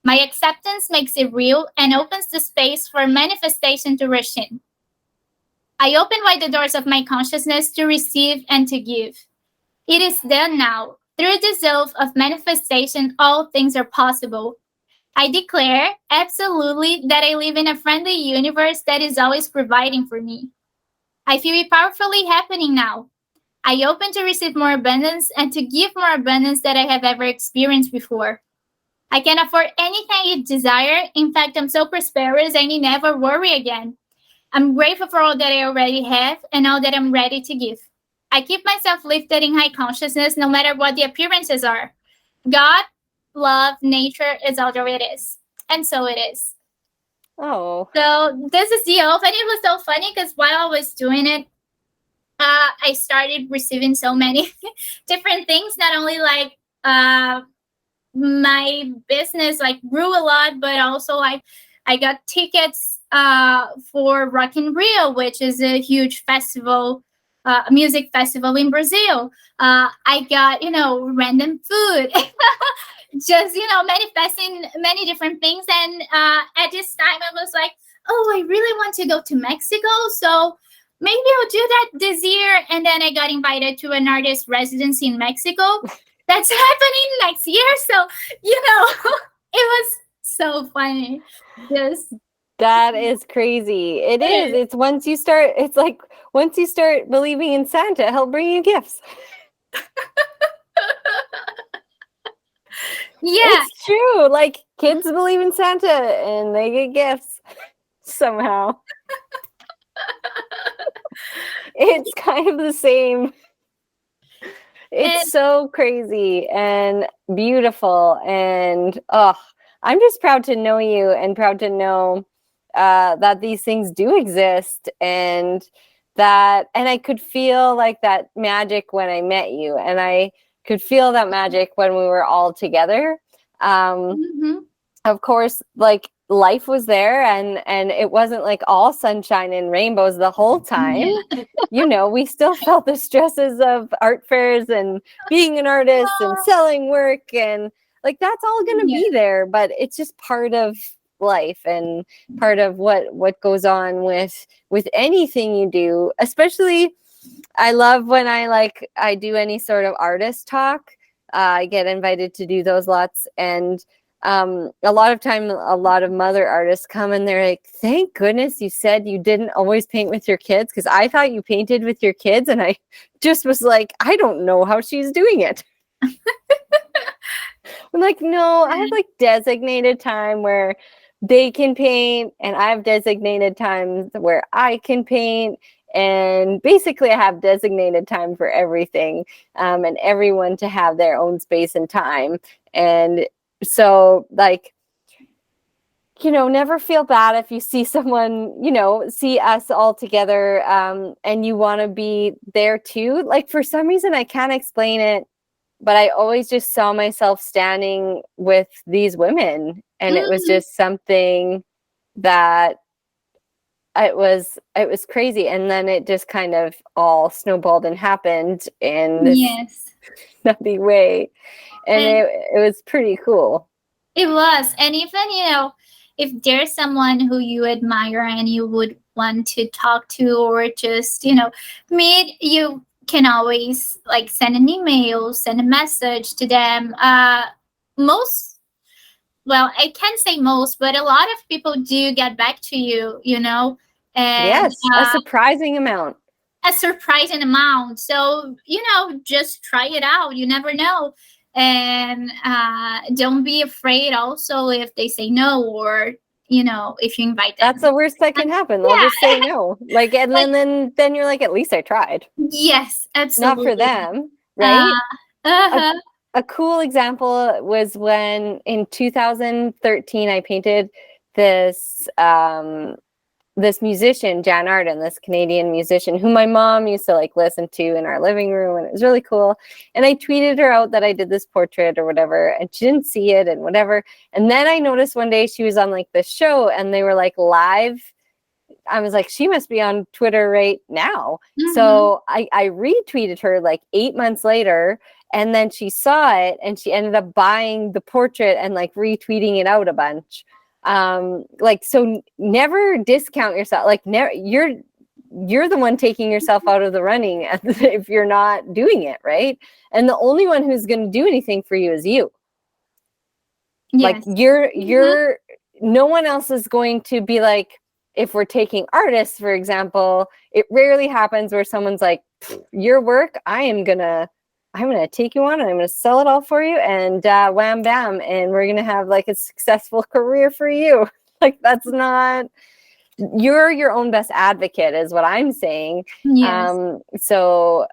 My acceptance makes it real and opens the space for manifestation to rush in. I open wide the doors of my consciousness to receive and to give. It is done now. Through this oath of manifestation, all things are possible. I declare absolutely that I live in a friendly universe that is always providing for me. I feel it powerfully happening now. I open to receive more abundance and to give more abundance than I have ever experienced before. I can afford anything I desire. In fact, I'm so prosperous I need never worry again. I'm grateful for all that I already have and all that I'm ready to give. I keep myself lifted in high consciousness no matter what the appearances are. God, love, nature is all there it is. And so it is. Oh. So this is the oath. And it was so funny because while I was doing it, I started receiving so many different things, not only like my business like grew a lot, but also like I got tickets for Rock in Rio, which is a huge festival, music festival in Brazil. I got, random food, just, manifesting many different things. And at this time I was like, oh, I really want to go to Mexico. So maybe I'll do that this year. And then I got invited to an artist residency in Mexico. That's happening next year. So, it was so funny. Just That is crazy. It is. It's once you start believing in Santa, he'll bring you gifts. Yeah. It's true. Like kids believe in Santa and they get gifts somehow. It's kind of the same. It's so crazy and beautiful. And I'm just proud to know you and proud to know that these things do exist and I could feel like that magic when I met you, and I could feel that magic when we were all together. Of course, like life was there and it wasn't like all sunshine and rainbows the whole time. Yeah. We still felt the stresses of art fairs and being an artist and selling work, and like that's all going to be there, but it's just part of life and part of what goes on with anything you do. Especially I love when I do any sort of artist talk. I get invited to do those lots, and a lot of time a lot of mother artists come and they're like, thank goodness you said you didn't always paint with your kids, because I thought you painted with your kids. And I just was like, I don't know how she's doing it. I'm like, no, I have like designated time where they can paint, and I have designated times where I can paint, and basically I have designated time for everything, and everyone to have their own space and time. And so like, never feel bad if you see someone, see us all together, and you want to be there too. Like for some reason, I can't explain it, but I always just saw myself standing with these women, and it was just something that it was crazy. And then it just kind of all snowballed and happened in this nutty way. And it was pretty cool. It was. And even, if there's someone who you admire and you would want to talk to or just, meet, you can always like send an email, send a message to them. I can't say most, but a lot of people do get back to you, and yes, a surprising amount. So, just try it out. You never know. And don't be afraid also if they say no, or if you invite them. That's the worst that can happen. They'll just say no. Like, and then you're like, at least I tried. Yes, absolutely. Not for them, right? Uh-huh. A cool example was when in 2013 I painted this this musician, Jan Arden, this Canadian musician who my mom used to like listen to in our living room, and it was really cool. And I tweeted her out that I did this portrait or whatever, and she didn't see it and whatever. And then I noticed one day she was on like this show and they were like live. I was like, she must be on Twitter right now. Mm-hmm. So I retweeted her like 8 months later, and then she saw it and she ended up buying the portrait and like retweeting it out a bunch. Like, so never discount yourself. Like, never, you're the one taking yourself out of the running if you're not doing it right. And the only one who's going to do anything for you is you. Yes. Like, you're no one else is going to be like, if we're taking artists, for example, it rarely happens where someone's like, your work, I'm gonna take you on and I'm gonna sell it all for you, and wham bam, and we're gonna have like a successful career for you. Like, that's not, you're your own best advocate is what I'm saying. Yes. So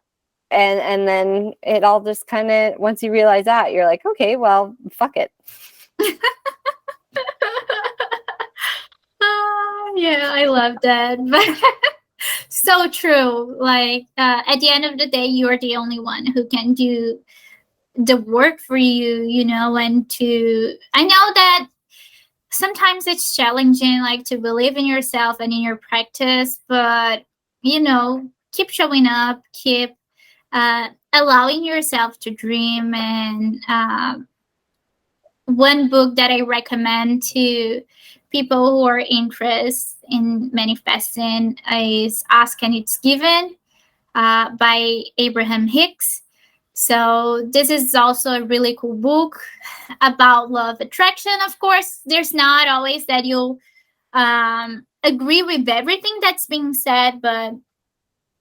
and then it all just kind of, once you realize that, you're like, okay, well, fuck it. Yeah, I love that. So true. Like, at the end of the day, you're the only one who can do the work for you, and I know that sometimes it's challenging, like, to believe in yourself and in your practice, but, keep showing up, keep allowing yourself to dream. And one book that I recommend to people who are interested in manifesting is Ask and It's Given by Abraham Hicks. So this is also a really cool book about law of attraction. Of course, there's not always that you'll agree with everything that's being said, but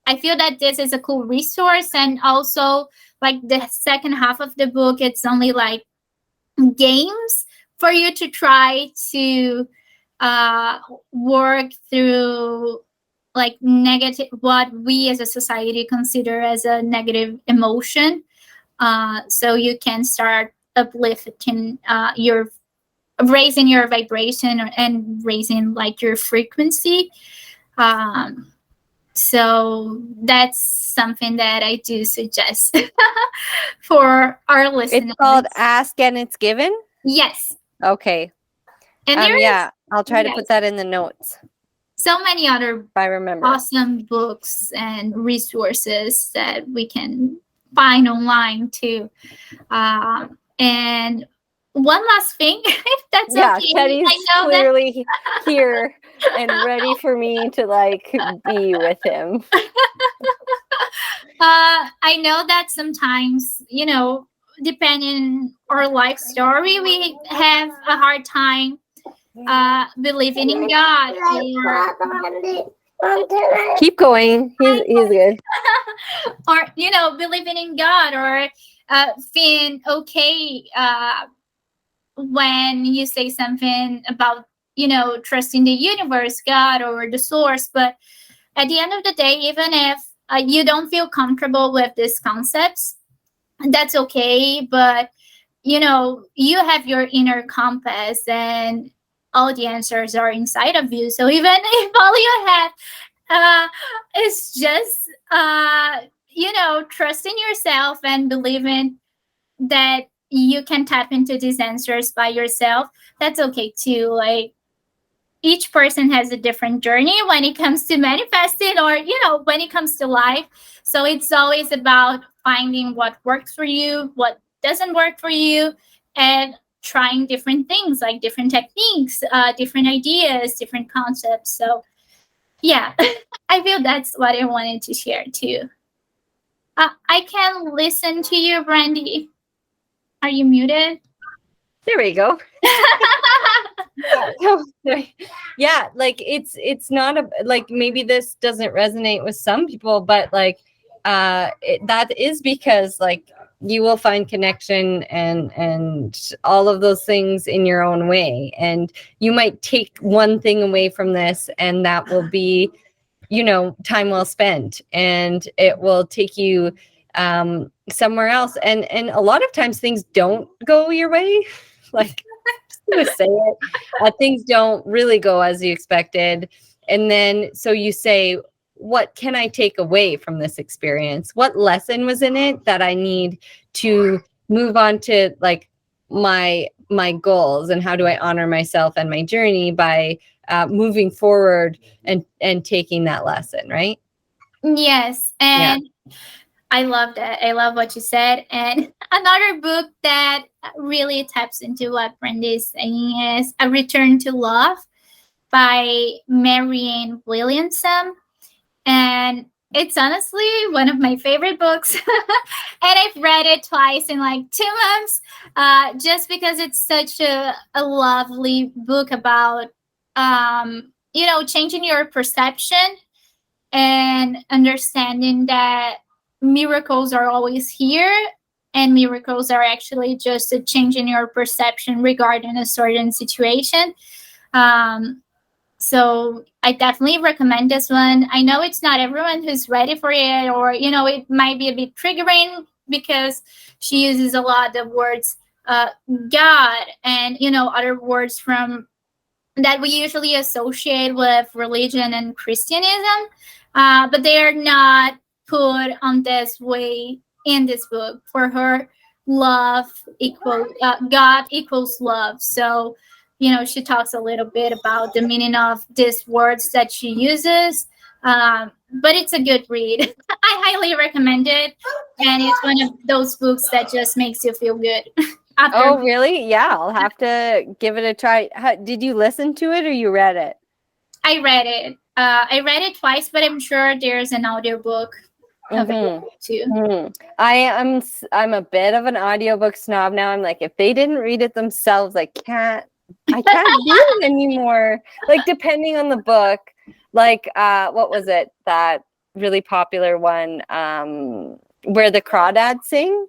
I feel that this is a cool resource. And also, like, the second half of the book, it's only like games for you to try to work through, like, negative, what we as a society consider as a negative emotion, so you can start uplifting your raising your vibration and raising like your frequency. So that's something that I do suggest for our listeners. It's called Ask and It's Given? Yes. Okay. And there yeah, I'll try to put that in the notes. So many other if I remember awesome books and resources that we can find online too. And one last thing, if that's okay. Teddy's clearly here and ready for me to like be with him. I know that sometimes, depending on our life story, we have a hard time believing in God. Keep going. He's good. Or, believing in God, or feeling okay when you say something about, trusting the universe, God, or the source. But at the end of the day, even if you don't feel comfortable with these concepts, that's okay. But, you have your inner compass, and all the answers are inside of you. So even if all you have is just, trusting yourself and believing that you can tap into these answers by yourself, that's okay too. Like, each person has a different journey when it comes to manifesting, or, when it comes to life. So it's always about finding what works for you, what doesn't work for you, and trying different things, like different techniques, different ideas, different concepts. So yeah, I feel that's what I wanted to share too. I can listen to you, Brandy. Are you muted? There we go. Yeah, like it's not like, maybe this doesn't resonate with some people, but like that is because like you will find connection and all of those things in your own way. And you might take one thing away from this, and that will be, time well spent, and it will take you somewhere else. And a lot of times things don't go your way. Like, just gonna say it, things don't really go as you expected. And then, so you say, what can I take away from this experience? What lesson was in it that I need to move on to, like, my goals, and how do I honor myself and my journey by moving forward and taking that lesson, right? Yes. And I love that. I love what you said. And another book that really taps into what Brenda is saying is A Return to Love by Marianne Williamson. And it's honestly one of my favorite books. And I've read it twice in like 2 months, just because it's such a lovely book about, changing your perception and understanding that miracles are always here, and miracles are actually just a change in your perception regarding a certain situation. So I definitely recommend this one. I know it's not everyone who's ready for it, or, it might be a bit triggering because she uses a lot of words, God, and, other words from that we usually associate with religion and Christianism, but they are not put on this way in this book. For her, God equals love. So, she talks a little bit about the meaning of these words that she uses, but it's a good read. I highly recommend it, and it's one of those books that just makes you feel good. Oh, really? Yeah, I'll have to give it a try. Did you listen to it, or you read it? I read it. I read it twice, but I'm sure there's an audiobook available too. I'm a bit of an audiobook snob now. I'm like, if they didn't read it themselves, I can't do it anymore. Like, depending on the book, like, what was it, that really popular one, where the crawdads sing?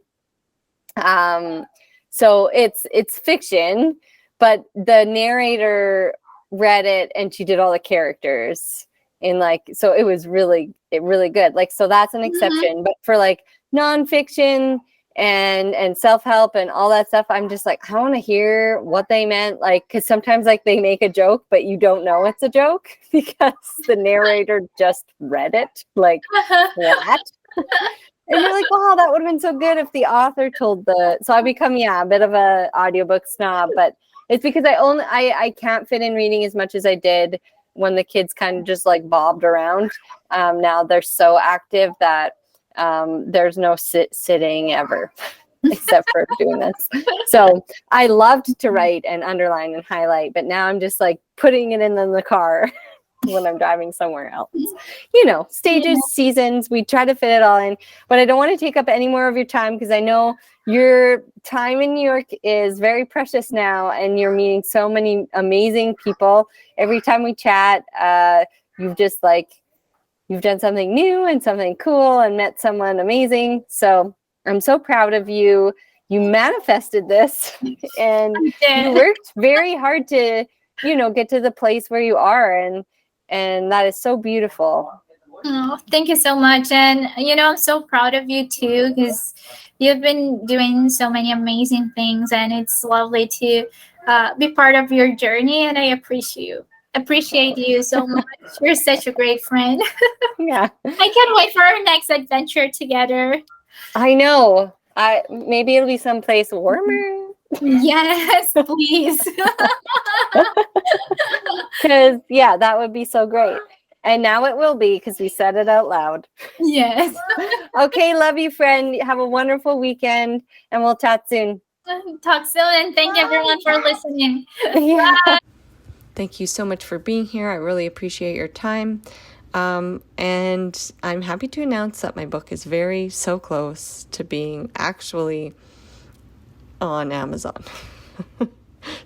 So it's fiction, but the narrator read it and she did all the characters in, like, so it was really good. Like, so that's an exception. But for like nonfiction and self-help and all that stuff, I'm just like, I want to hear what they meant. Like, because sometimes, like, they make a joke, but you don't know it's a joke because the narrator just read it. Like, what? And you're like, wow, that would have been so good if the author told so I become, a bit of a audiobook snob, but it's because I can't fit in reading as much as I did when the kids kind of just like bobbed around. Now they're so active that there's no sitting ever except for doing this. So I loved to write and underline and highlight, but now I'm just like putting it in the car when I'm driving somewhere else. Stages, seasons, we try to fit it all in, but I don't want to take up any more of your time because I know your time in New York is very precious now, and you're meeting so many amazing people. Every time we chat, you've done something new and something cool and met someone amazing. So I'm so proud of you. You manifested this and you worked very hard to, get to the place where you are. And that is so beautiful. Oh, thank you so much. And, I'm so proud of you too, because you've been doing so many amazing things, and it's lovely to be part of your journey. And I appreciate you so much. You're such a great friend. Yeah. I can't wait for our next adventure together. I know. Maybe it'll be someplace warmer. Yes, please. Because, that would be so great. And now it will be, because we said it out loud. Yes. Okay, love you, friend. Have a wonderful weekend, and we'll chat soon. Talk soon, and thank everyone for listening. Yeah. Bye. Thank you so much for being here. I really appreciate your time. And I'm happy to announce that my book is so close to being actually on Amazon.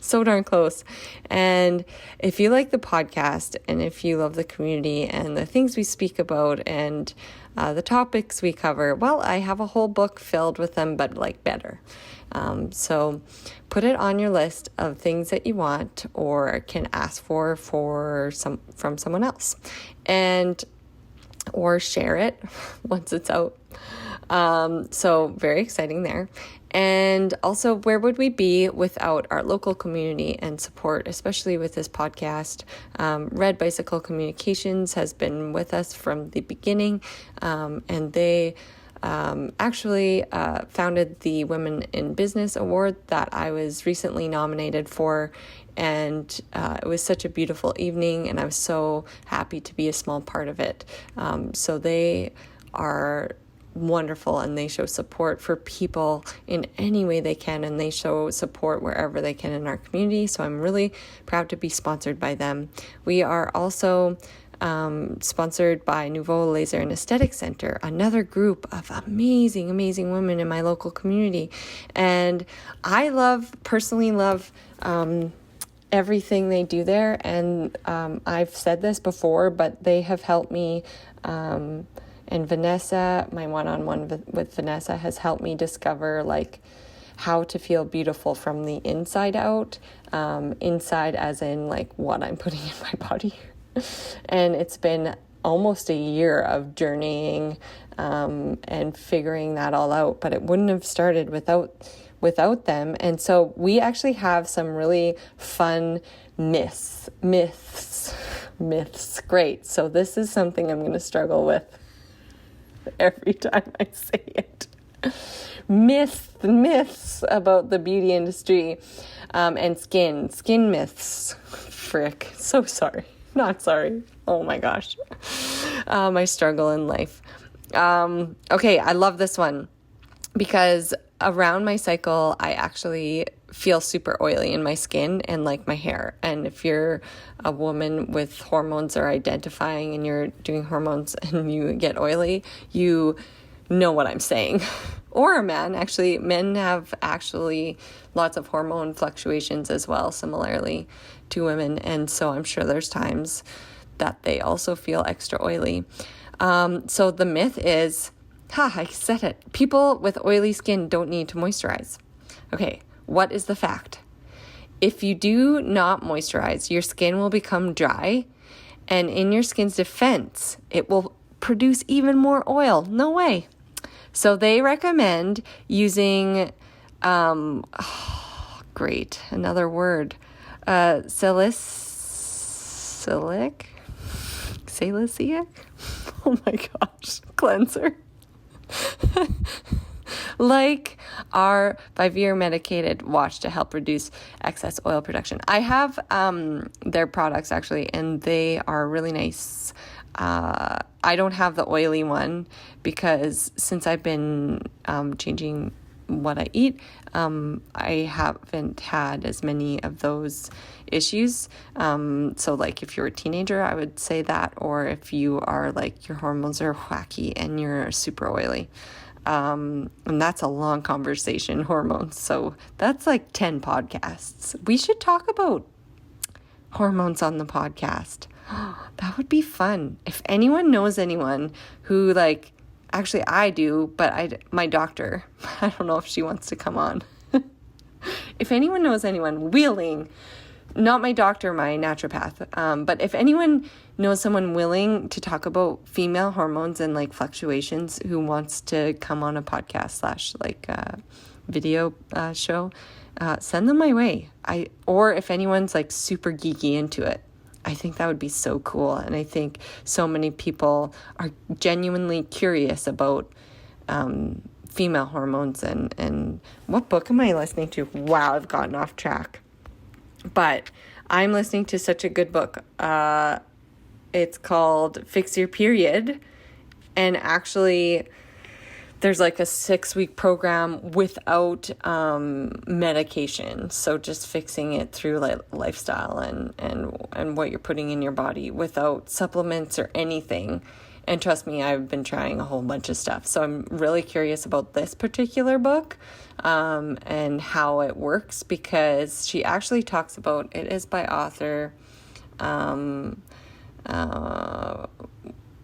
So darn close. And if you like the podcast, and if you love the community and the things we speak about, and the topics we cover, well, I have a whole book filled with them, but like better. So put it on your list of things that you want or can ask for from someone else, or share it once it's out. So very exciting there. And also, where would we be without our local community and support, especially with this podcast? Red Bicycle Communications has been with us from the beginning, and they actually founded the Women in Business Award that I was recently nominated for. And it was such a beautiful evening, and I was so happy to be a small part of it. So they are wonderful, and they show support for people in any way they can, and they show support wherever they can in our community. So I'm really proud to be sponsored by them. We are also sponsored by Nouveau Laser and Aesthetic Center, another group of amazing women in my local community. And I personally love everything they do there. And I've said this before, but they have helped me, and Vanessa, my one-on-one with Vanessa, has helped me discover like how to feel beautiful from the inside out, inside as in like what I'm putting in my body. And it's been almost a year of journeying and figuring that all out, but it wouldn't have started without them. And so we actually have some really fun myths. Great. So this is something I'm going to struggle with every time I say it. Myths about the beauty industry and skin myths. Frick. So sorry. Not sorry. Oh my gosh. My struggle in life. Okay, I love this one because around my cycle, I actually feel super oily in my skin and like my hair. And if you're a woman with hormones or identifying and you're doing hormones and you get oily, you know what I'm saying. Or a man, actually. Men have actually lots of hormone fluctuations as well, similarly to women. And so I'm sure there's times that they also feel extra oily. So the myth is, I said it. People with oily skin don't need to moisturize. Okay, what is the fact? If you do not moisturize, your skin will become dry, and in your skin's defense, it will produce even more oil. No way. So they recommend using, great, another word, salicylic, oh my gosh, cleanser. Like our 5-year medicated wash to help reduce excess oil production. I have their products actually, and they are really nice. I don't have the oily one because since I've been changing what I eat, I haven't had as many of those issues. So like if you're a teenager, I would say that, or if you are like your hormones are wacky and you're super oily. And that's a long conversation, hormones. So that's like 10 podcasts. We should talk about hormones on the podcast. That would be fun. If anyone knows anyone who like, actually I do, but my doctor, I don't know if she wants to come on. If anyone knows anyone willing, not my doctor, my naturopath, but if anyone knows someone willing to talk about female hormones and like fluctuations who wants to come on a podcast / video show, send them my way. Or if anyone's like super geeky into it, I think that would be so cool. And I think so many people are genuinely curious about female hormones and what book am I listening to? Wow, I've gotten off track. But I'm listening to such a good book. It's called Fix Your Period. And actually, there's like a 6-week program without medication. So just fixing it through like lifestyle and what you're putting in your body without supplements or anything. And trust me, I've been trying a whole bunch of stuff. So I'm really curious about this particular book and how it works, because she actually talks about, it is by author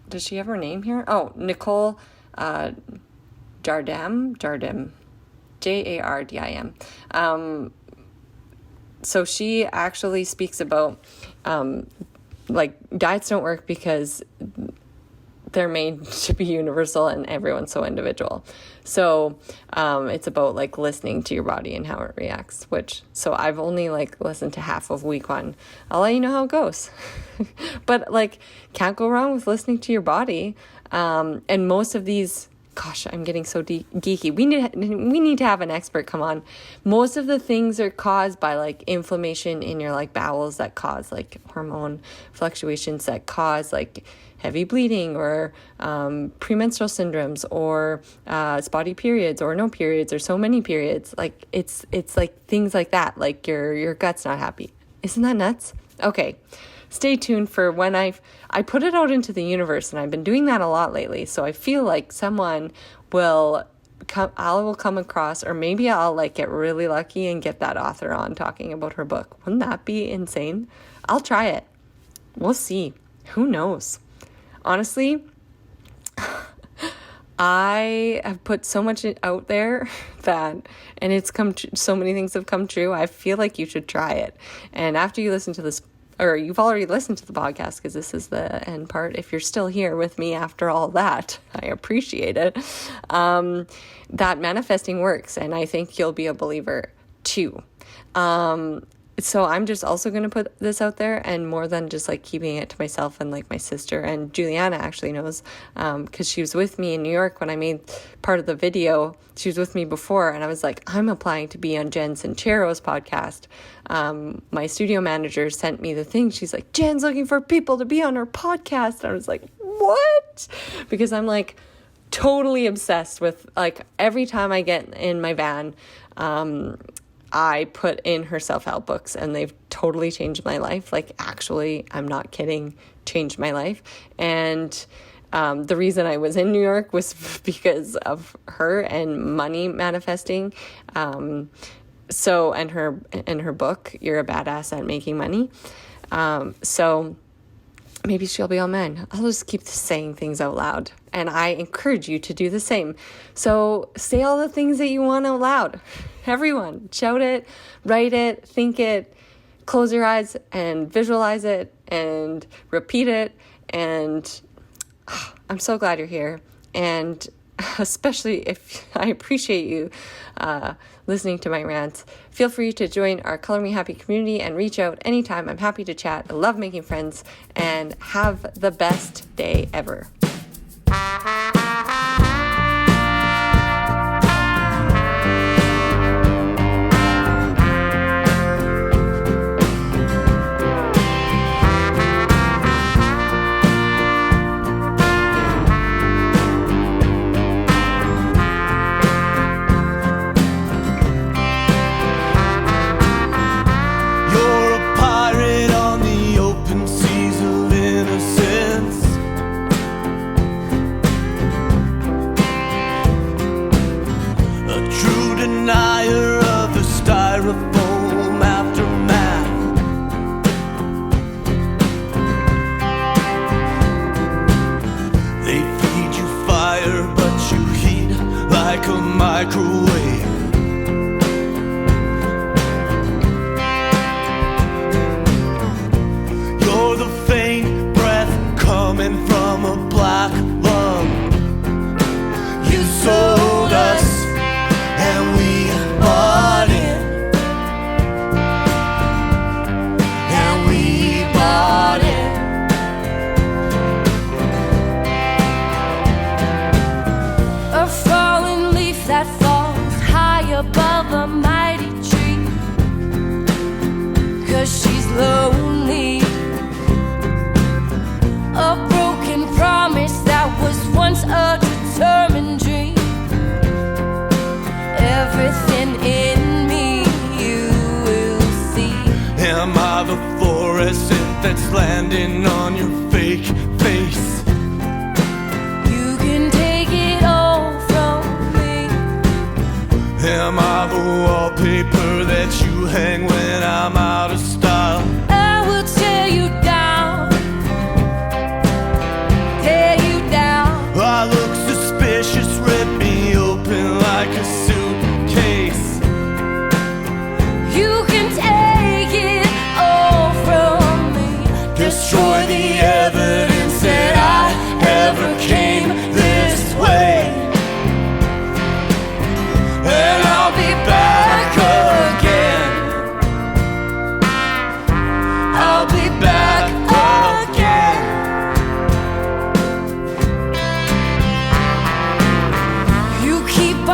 does she have her name here? Oh, Nicole Jardim, Jardim. So she actually speaks about like diets don't work because they're made to be universal and everyone's so individual. So it's about like listening to your body and how it reacts, so I've only like listened to half of week 1. I'll let you know how it goes. But like, can't go wrong with listening to your body. And most of these, gosh, I'm getting so geeky. We need to have an expert come on. Most of the things are caused by like inflammation in your like bowels that cause like hormone fluctuations that cause like heavy bleeding or premenstrual syndromes or spotty periods or no periods or so many periods. Like it's like things like that. Like your gut's not happy. Isn't that nuts? Okay. Stay tuned for when I put it out into the universe, and I've been doing that a lot lately. So I feel like someone will come across, or maybe I'll like get really lucky and get that author on talking about her book. Wouldn't that be insane? I'll try it. We'll see. Who knows? Honestly, I have put so much out there and it's so many things have come true. I feel like you should try it. And after you listen to this, or you've already listened to the podcast, because this is the end part. If you're still here with me after all that, I appreciate it. That manifesting works, and I think you'll be a believer too. So I'm just also going to put this out there, and more than just like keeping it to myself, and like my sister and Juliana actually knows, because she was with me in New York when I made part of the video. She was with me before, and I was like, I'm applying to be on Jen Sincero's podcast. My studio manager sent me the thing. She's like, Jen's looking for people to be on her podcast. And I was like, what? Because I'm like totally obsessed with, like, every time I get in my van, I put in her self-help books, and they've totally changed my life. Like, actually, I'm not kidding, changed my life. And the reason I was in New York was because of her and money manifesting. So, and her book, You're a Badass at Making Money. So maybe she'll be on mine. I'll just keep saying things out loud, and I encourage you to do the same. So say all the things that you want out loud. Everyone, shout it, write it, think it, close your eyes and visualize it and repeat it. And I'm so glad you're here. And especially if I appreciate you listening to my rants. Feel free to join our Color Me Happy community and reach out anytime. I'm happy to chat. I love making friends, and have the best day ever. That's landing on your fake face. You can take it all from me. Am I the wallpaper that you hang when I'm out of style? I will tear you down, tear you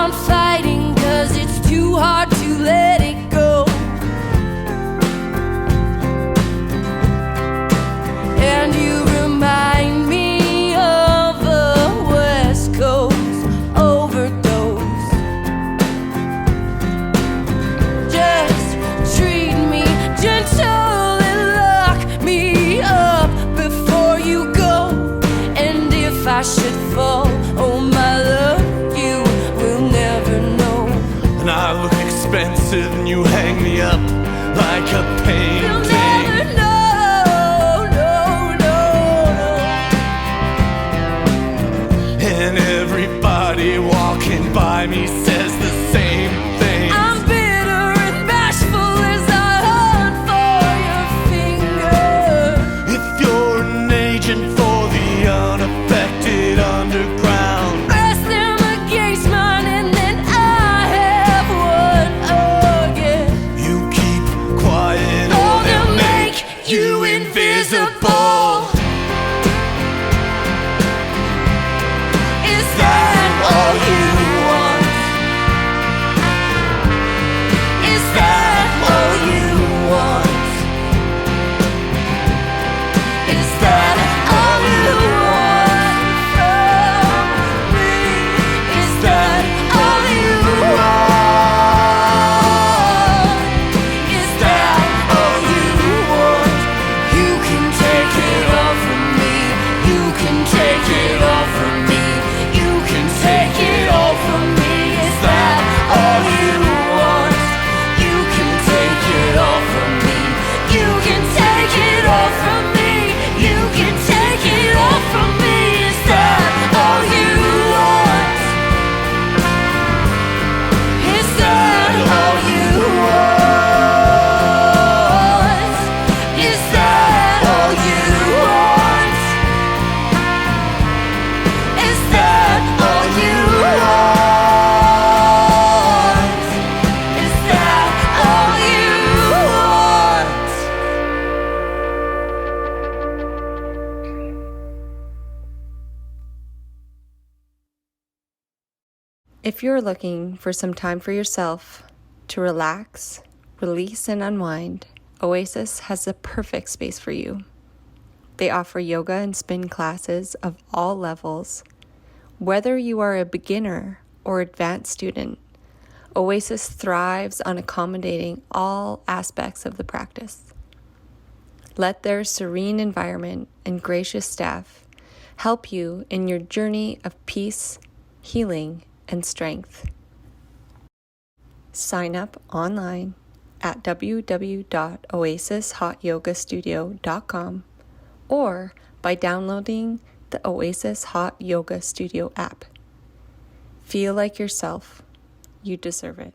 on fighting, 'cause it's too hard to let it go. And you remind me of a West Coast overdose. Just treat me gentle and lock me up before you go. And if I should fall, oh my love, you will never know. And I look expensive and you hang me up like a painting. You'll never know, no, no, no. And everybody walking by me says the same thing. I'm bitter and bashful as I hunt for your finger. If you're an agent for the unaffected underground, Press them against mine and then I have one again. you keep quiet or they'll make you invisible. Is that all you want? Is that all you want? Is that all you want from me? Is that all you want? Is that all you want? You can take it all from me. You can take it all from me. You can take it all from me. Is that all you want? You can take it all from me. You can take it all from me. You can take it all from me. Is that all you want? Is that all you want? Is that all you want? Is that all you want? Is that all you want? If you're looking for some time for yourself to relax, release, and unwind, Oasis has the perfect space for you. They offer yoga and spin classes of all levels. Whether you are a beginner or advanced student, Oasis thrives on accommodating all aspects of the practice. Let their serene environment and gracious staff help you in your journey of peace, healing, and strength. Sign up online at www.oasishotyogastudio.com or by downloading the Oasis Hot Yoga Studio app. Feel like yourself. You deserve it.